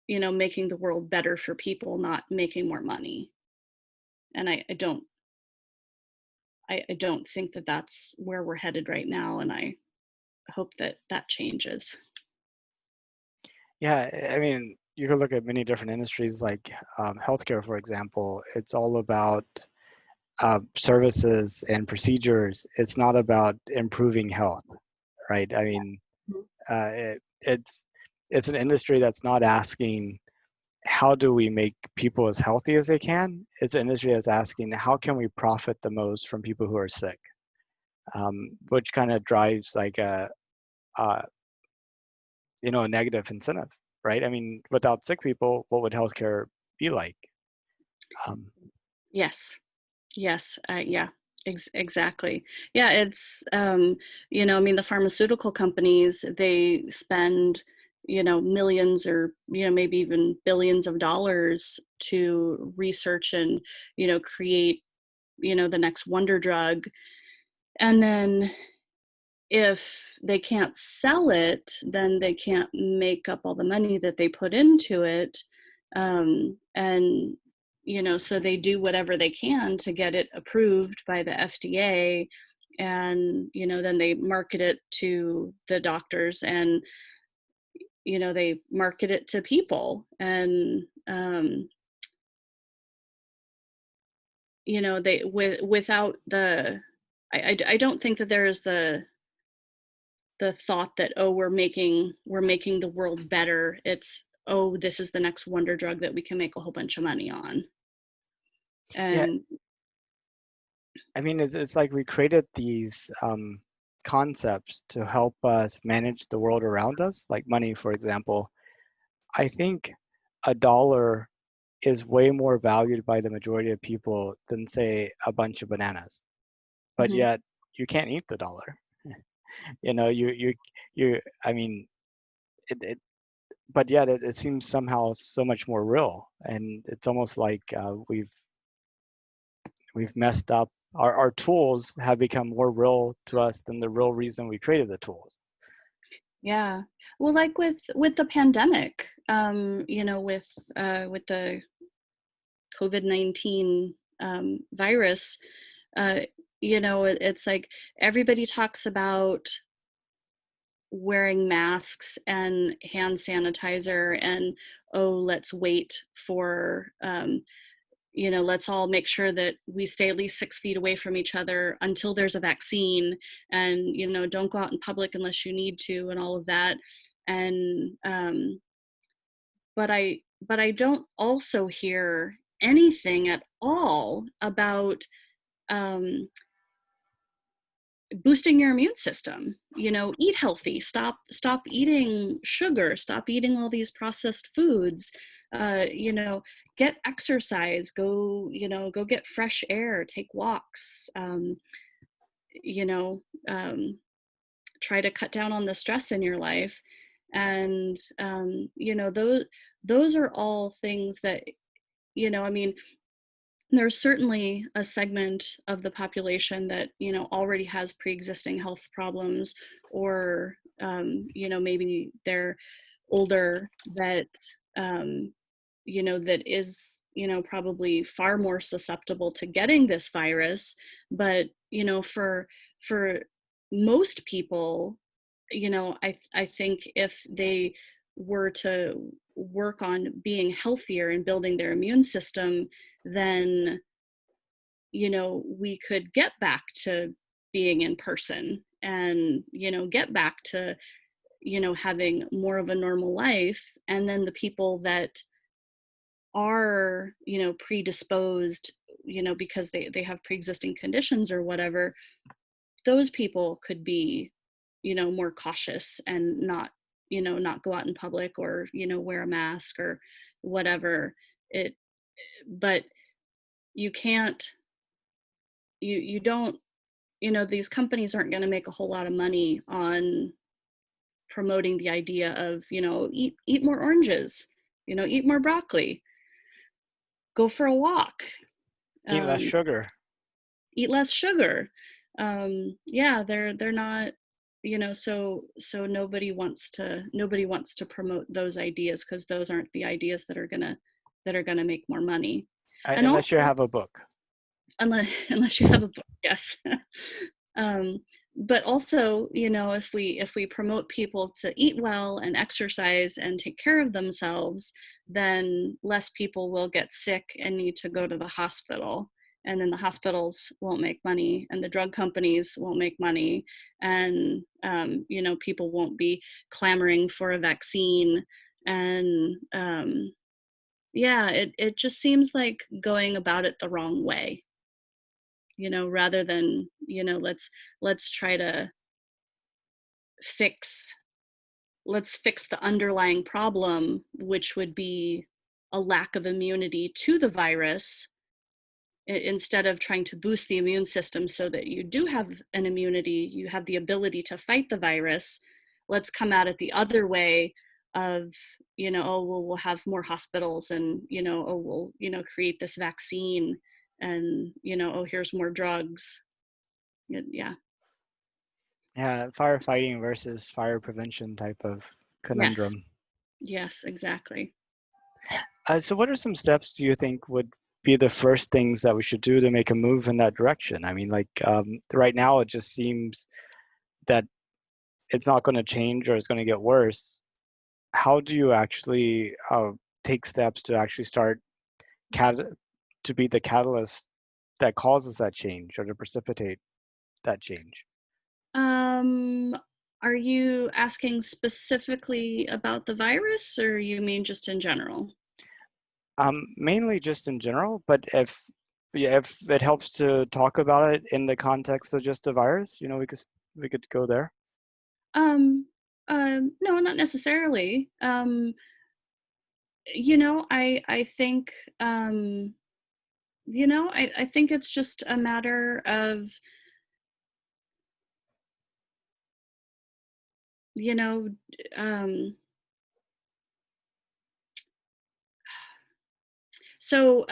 you know, making the world better for people, not making more money. And I don't think that that's where we're headed right now, and I hope that that changes. Yeah, I mean, you could look at many different industries like healthcare, for example. It's all about services and procedures. It's not about improving health, right? I mean, it's an industry that's not asking how do we make people as healthy as they can. It's an industry that's asking how can we profit the most from people who are sick, which kind of drives like a you know, a negative incentive, right? I mean, without sick people, what would healthcare be like? Um, Yes. Yes, yeah, exactly. Yeah, it's you know, I mean, the pharmaceutical companies, they spend, you know, millions or, you know, maybe even billions of dollars to research and, you know, create, you know, the next wonder drug. And then if they can't sell it, then they can't make up all the money that they put into it. And, you know, so they do whatever they can to get it approved by the FDA. And, you know, then they market it to the doctors, and, you know, they market it to people. And, you know, they, without the, I don't think that there is the thought that, oh, we're making the world better. It's, oh, this is the next wonder drug that we can make a whole bunch of money on. yeah, And I mean, it's like we created concepts to help us manage the world around us, like money, for example, I think a dollar is way more valued by the majority of people than, say, a bunch of bananas. But Hmm. yet, you can't eat the dollar. You know, you. I mean, it but yet it seems somehow so much more real, and it's almost like we've messed up. Our tools have become more real to us than the real reason we created the tools. Yeah. Well, like with the pandemic, with the COVID-19 virus, uh, it's like everybody talks about wearing masks and hand sanitizer and, oh, let's wait for let's all make sure that we stay at least 6 feet away from each other until there's a vaccine, and don't go out in public unless you need to, and all of that. And but I don't also hear anything at all about um, boosting your immune system. Eat healthy, stop eating sugar, stop eating all these processed foods. uh, you know get exercise, go get fresh air, take walks. You know Try to cut down on the stress in your life. And those are all things that, I mean, there's certainly a segment of the population that already has pre-existing health problems, or maybe they're older, that that is probably far more susceptible to getting this virus. But for most people, I think if they were to work on being healthier and building their immune system, then we could get back to being in person, and get back to having more of a normal life. And then the people that are predisposed, because they have pre-existing conditions or whatever, those people could be more cautious and not go out in public, or wear a mask or whatever. It But you can't, you don't, these companies aren't going to make a whole lot of money on promoting the idea of, eat more oranges, eat more broccoli, go for a walk, Eat less um, sugar. eat less sugar. Yeah, they're not, so nobody wants to promote those ideas, because those aren't the ideas that are gonna make more money. And Unless you also, have a book. unless you have a book, yes. um, but also, if we promote people to eat well and exercise and take care of themselves, then less people will get sick and need to go to the hospital. And then the hospitals won't make money, and the drug companies won't make money, and people won't be clamoring for a vaccine. And yeah, it just seems like going about it the wrong way, rather than, let's try to fix let's fix the underlying problem, which would be a lack of immunity to the virus, instead of trying to boost the immune system so that you do have an immunity, you have the ability to fight the virus. Let's come at it the other way of, oh, well, we'll have more hospitals, and, oh, we'll, create this vaccine, and, oh, here's more drugs. Yeah. Yeah, firefighting versus fire prevention type of Yes. conundrum. Yes, exactly. So what are some steps do you think would be the first things that we should do to make a move in that direction? I mean, like right now, it just seems that it's not going to change or it's going to get worse. How do you actually take steps to actually start cat to be the catalyst that causes that change or to precipitate that change? Um, are you asking specifically about the virus, or you mean just in general? Mainly just in general, but if yeah, if it helps to talk about it in the context of just a virus, we could. We could go there. Um, no, not necessarily. You know, I think, you know, I think it's just a matter of, you know, um, so,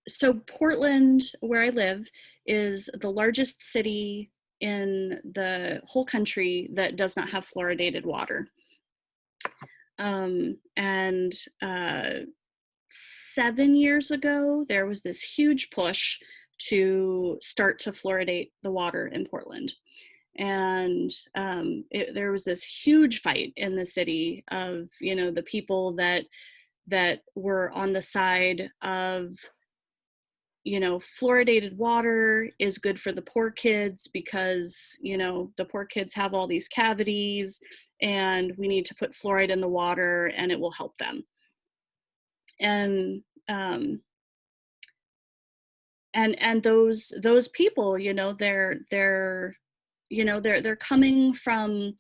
so Portland, where I live, is the largest city in the whole country that does not have fluoridated water. And 7 years ago, there was this huge push to start to fluoridate the water in Portland. And there was this huge fight in the city of, you know, the people that were on the side of, you know, fluoridated water is good for the poor kids because, you know, the poor kids have all these cavities and we need to put fluoride in the water and it will help them. And and those people, you know, they're you know, they're coming from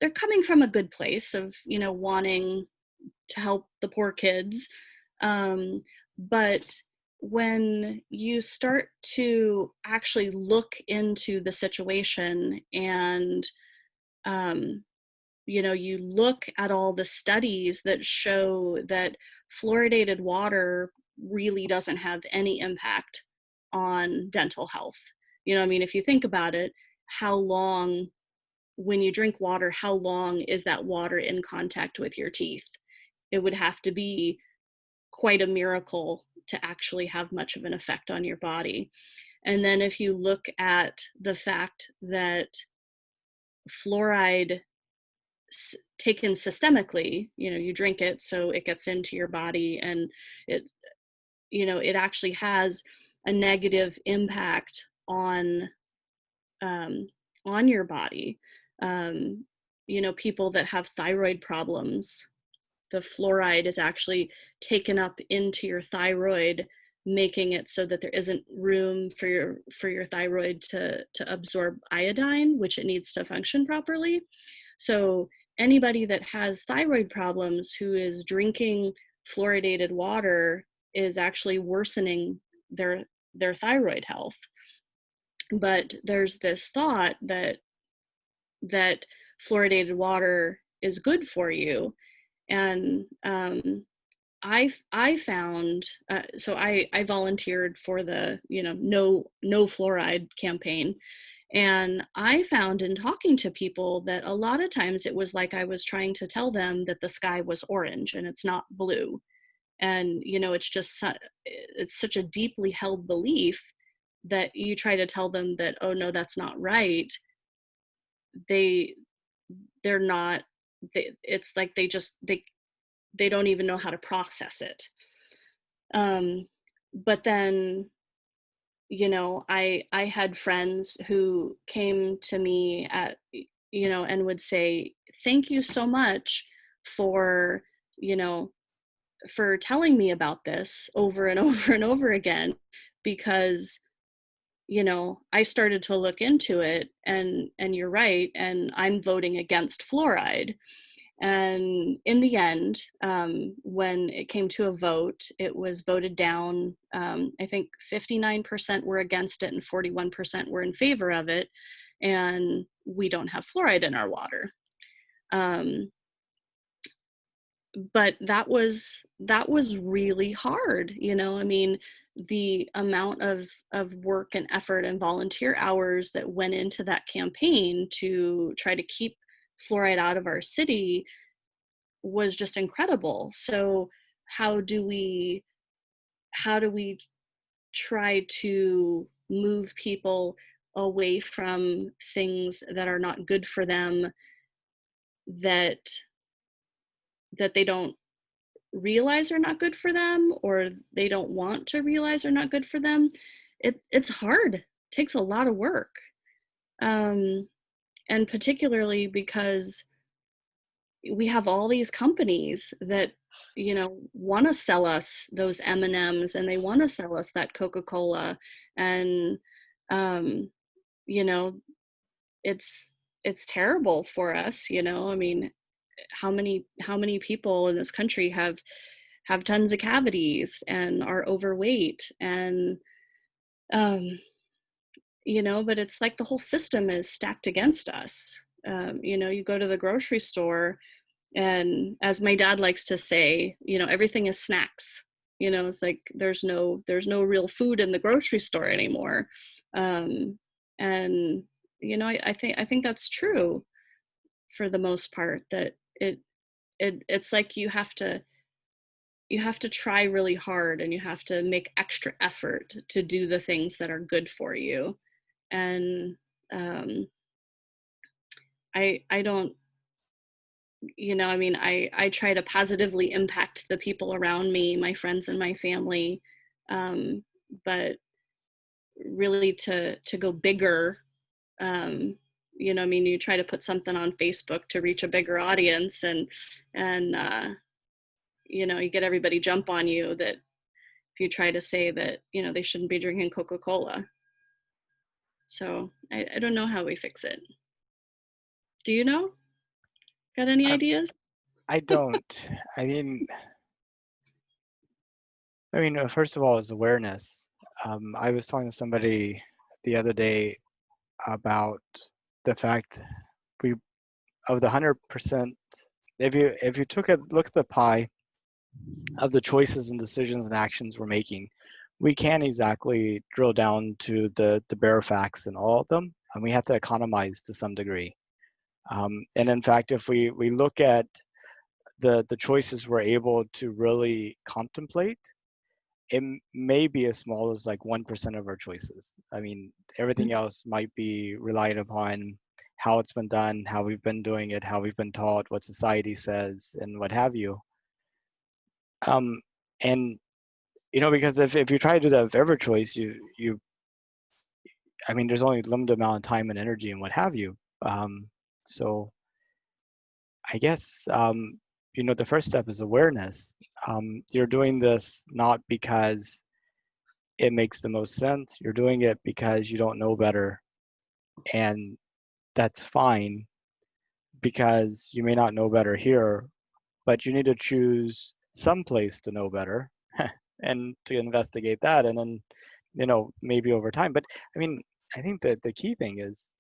a good place of, you know, wanting to help the poor kids. Um, but when you start to actually look into the situation and, um, you know, you look at all the studies that show that fluoridated water really doesn't have any impact on dental health. You know, I mean, if you think about it, how long, when you drink water, how long is that water in contact with your teeth? It would have to be quite a miracle to actually have much of an effect on your body. And then if you look at the fact that fluoride taken systemically, you know, you drink it so it gets into your body and it, you know, it actually has a negative impact um, on your body. um, you know, people that have thyroid problems, the fluoride is actually taken up into your thyroid, making it so that there isn't room for your thyroid to absorb iodine, which it needs to function properly. So anybody that has thyroid problems who is drinking fluoridated water is actually worsening their thyroid health. But there's this thought that fluoridated water is good for you. And I found, so I volunteered for the, you know, no fluoride campaign. And I found in talking to people that a lot of times it was like I was trying to tell them that the sky was orange and it's not blue. And, you know, it's just, it's such a deeply held belief that you try to tell them that, oh no, that's not right. They, they're not, it's like they don't even know how to process it. Um, but then, you know, I had friends who came to me at, you know, and would say, thank you so much for, you know, for telling me about this over and over and over again, because, you know, I started to look into it, and you're right, and I'm voting against fluoride. And in the end, when it came to a vote, it was voted down. I think 59% were against it and 41% were in favor of it. And we don't have fluoride in our water. Um, but that was really hard, you know. I mean, the amount of work and effort and volunteer hours that went into that campaign to try to keep fluoride out of our city was just incredible. So how do we how do we try to move people away from things that are not good for them, that they don't realize are not good for them, or they don't want to realize are not good for them? It's hard. It takes a lot of work. um, and particularly because we have all these companies that, you know, want to sell us those M&Ms and they want to sell us that Coca-Cola. And you know, it's terrible for us, you know. I mean, how many people in this country have tons of cavities and are overweight, and um you know, but it's like the whole system is stacked against us. You know, you go to the grocery store, and as my dad likes to say, you know, everything is snacks. You know, it's like there's no real food in the grocery store anymore. um and you know, I think that's true for the most part, that it's like you have to try really hard, and you have to make extra effort to do the things that are good for you. And um I don't, you know, I mean, I try to positively impact the people around me, my friends and my family. um but really to go bigger, um you know, I mean, you try to put something on Facebook to reach a bigger audience, and you know, you get everybody jump on you that if you try to say that, you know, they shouldn't be drinking Coca-Cola. So I don't know how we fix it. Do you know? Got any I, ideas? I don't. I mean, first of all, is awareness. I was talking to somebody the other day about the fact we of the 100%. If you took a look at the pie of the choices and decisions and actions we're making, we can't exactly drill down to the bare facts in all of them, and we have to economize to some degree. And in fact, if we look at the choices we're able to really contemplate, it may be as small as like 1% of our choices. I mean, everything else might be relied upon how it's been done, how we've been doing it, how we've been taught, what society says, and what have you. Um, and because if you try to do that with every choice, I mean, there's only a limited amount of time and energy and what have you. So I guess the first step is awareness. You're doing this not because it makes the most sense. You're doing it because you don't know better, and that's fine because you may not know better here, but you need to choose some place to know better and to investigate that, and then maybe over time. But I mean, I think that the key thing is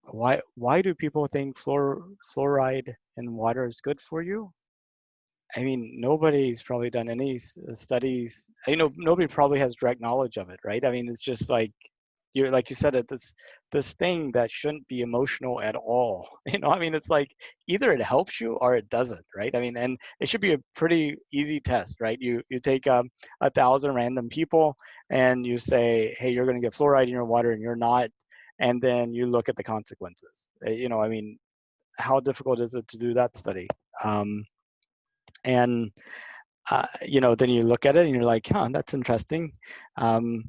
why do people think fluoride in water is good for you? I mean, nobody's probably done any studies. Nobody probably has direct knowledge of it, right? I mean, it's just like like you said, this thing that shouldn't be emotional at all. I mean, it's like either it helps you or it doesn't, right? I mean, and it should be a pretty easy test, right? You take 1,000 random people and you say, hey, you're going to get fluoride in your water, and you're not, and then you look at the consequences. I mean, how difficult is it to do that study? And then you look at it and you're like, huh, that's interesting. Um,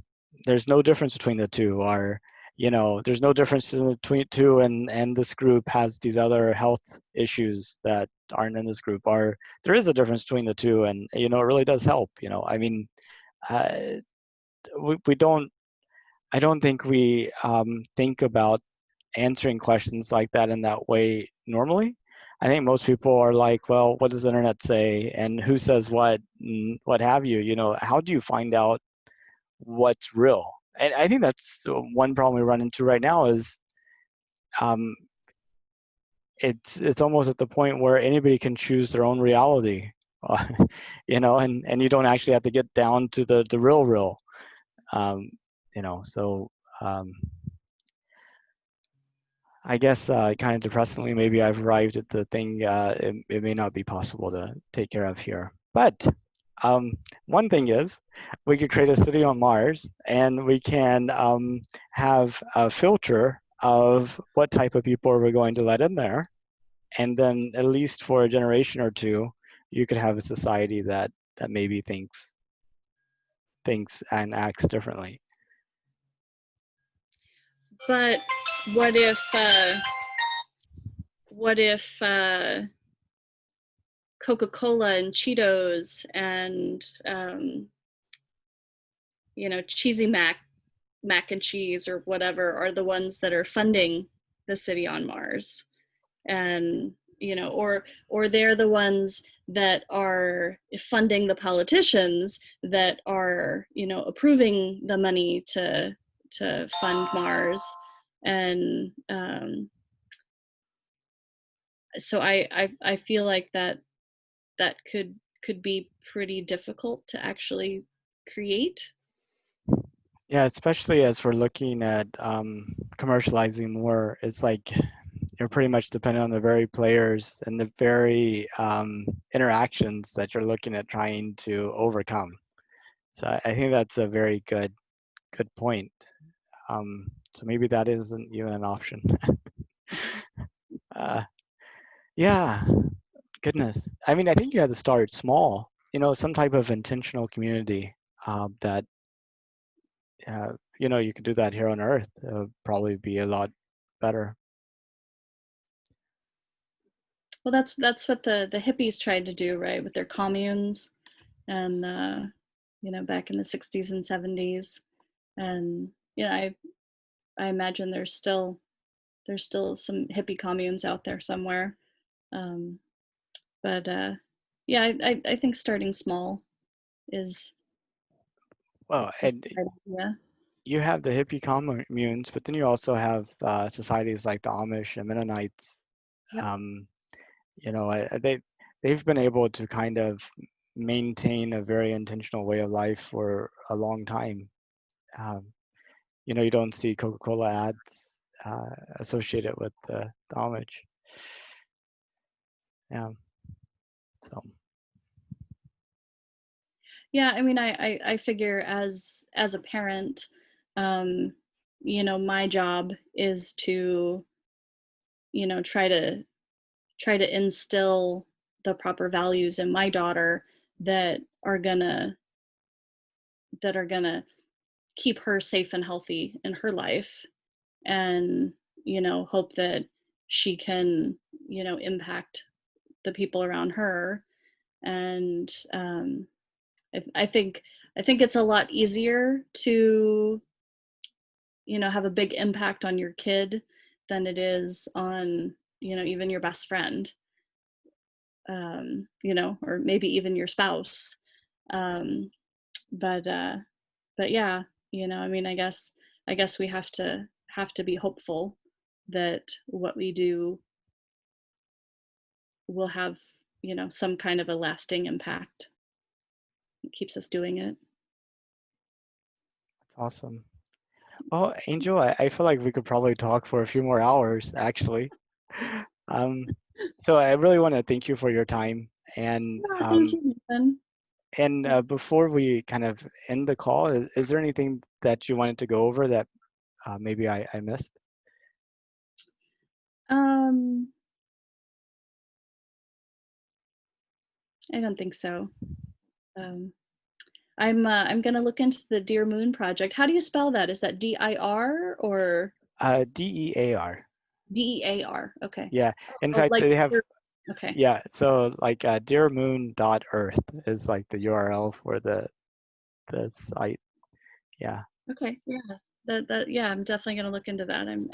there's no difference between the two, or there's no difference between two, and this group has these other health issues that aren't in this group, or there is a difference between the two, and it really does help. I mean, uh, we don't. I don't think we think about answering questions like that in that way normally. I think most people are like, well, what does the internet say, and who says what, and what have you? How do you find out what's real? And I think that's one problem we run into right now is um, it's almost at the point where anybody can choose their own reality, uh, and you don't actually have to get down to the real. Um, so um, I guess kind of depressingly, maybe I've arrived at the thing it may not be possible to take care of here. But one thing is, we could create a city on Mars, and we can have a filter of what type of people we're going to let in there. And then at least for a generation or two, you could have a society that maybe thinks and acts differently. But what if what if Coca-Cola and Cheetos and you know, Cheesy Mac mac and cheese or whatever are the ones that are funding the city on Mars. And or they're the ones that are funding the politicians that are approving the money to fund Mars. And so I feel like that could be pretty difficult to actually create. Yeah, especially as we're looking at commercializing more, it's like you're pretty much dependent on the very players and the very interactions that you're looking at trying to overcome. So I think that's a very good point. So maybe that isn't even an option. uh, yeah, goodness. I mean, I think you had to start small. Some type of intentional community that you could do that here on Earth. Probably be a lot better. Well, that's what the hippies tried to do, right, with their communes. And back in the 60s and 70s. And I imagine there's still some hippie communes out there somewhere. um, but yeah, I think starting small is Well, is and the right idea. you have the hippie communes, but then you also have societies like the Amish and Mennonites. Yep. Um, they've been able to kind of maintain a very intentional way of life for a long time. Um, you don't see Coca-Cola ads associated with the Amish. Yeah. So. Yeah, I mean, I figure as a parent, um, my job is to try to instill the proper values in my daughter that are gonna that are gonna keep her safe and healthy in her life. And hope that she can impact the people around her. And I think it's a lot easier to have a big impact on your kid than it is on even your best friend, or maybe even your spouse. um, but yeah, I mean, I guess we have to be hopeful that what we do will have some kind of a lasting impact. It keeps us doing it. That's awesome. Well, Angel, I feel like we could probably talk for a few more hours, actually. Um, so I really want to thank you for your time. And Yeah, thank you, Nathan. before we kind of end the call, is there anything that you wanted to go over that maybe I missed? um I don't think so. um I'm gonna look into the Dear Moon project. How do you spell that? Is that DIR or DEAR. DEAR? Okay. Yeah. In Oh, fact, like they have, okay. yeah. So like dearmoon.earth is like the URL for the site. Yeah. Okay, yeah. That yeah, I'm definitely gonna look into that. I'm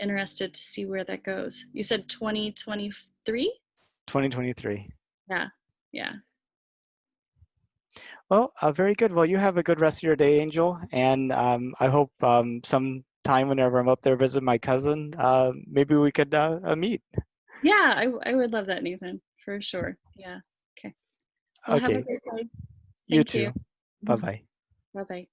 interested to see where that goes. You said 2023? 2023. Yeah, yeah. Well, very good. Well, you have a good rest of your day, Angel, and I hope some time whenever I'm up there visit my cousin, maybe we could meet. Yeah, I would love that, Nathan, for sure. Yeah. Okay. Well, have a Okay, great day. you Thank you. too. Bye bye. Bye bye.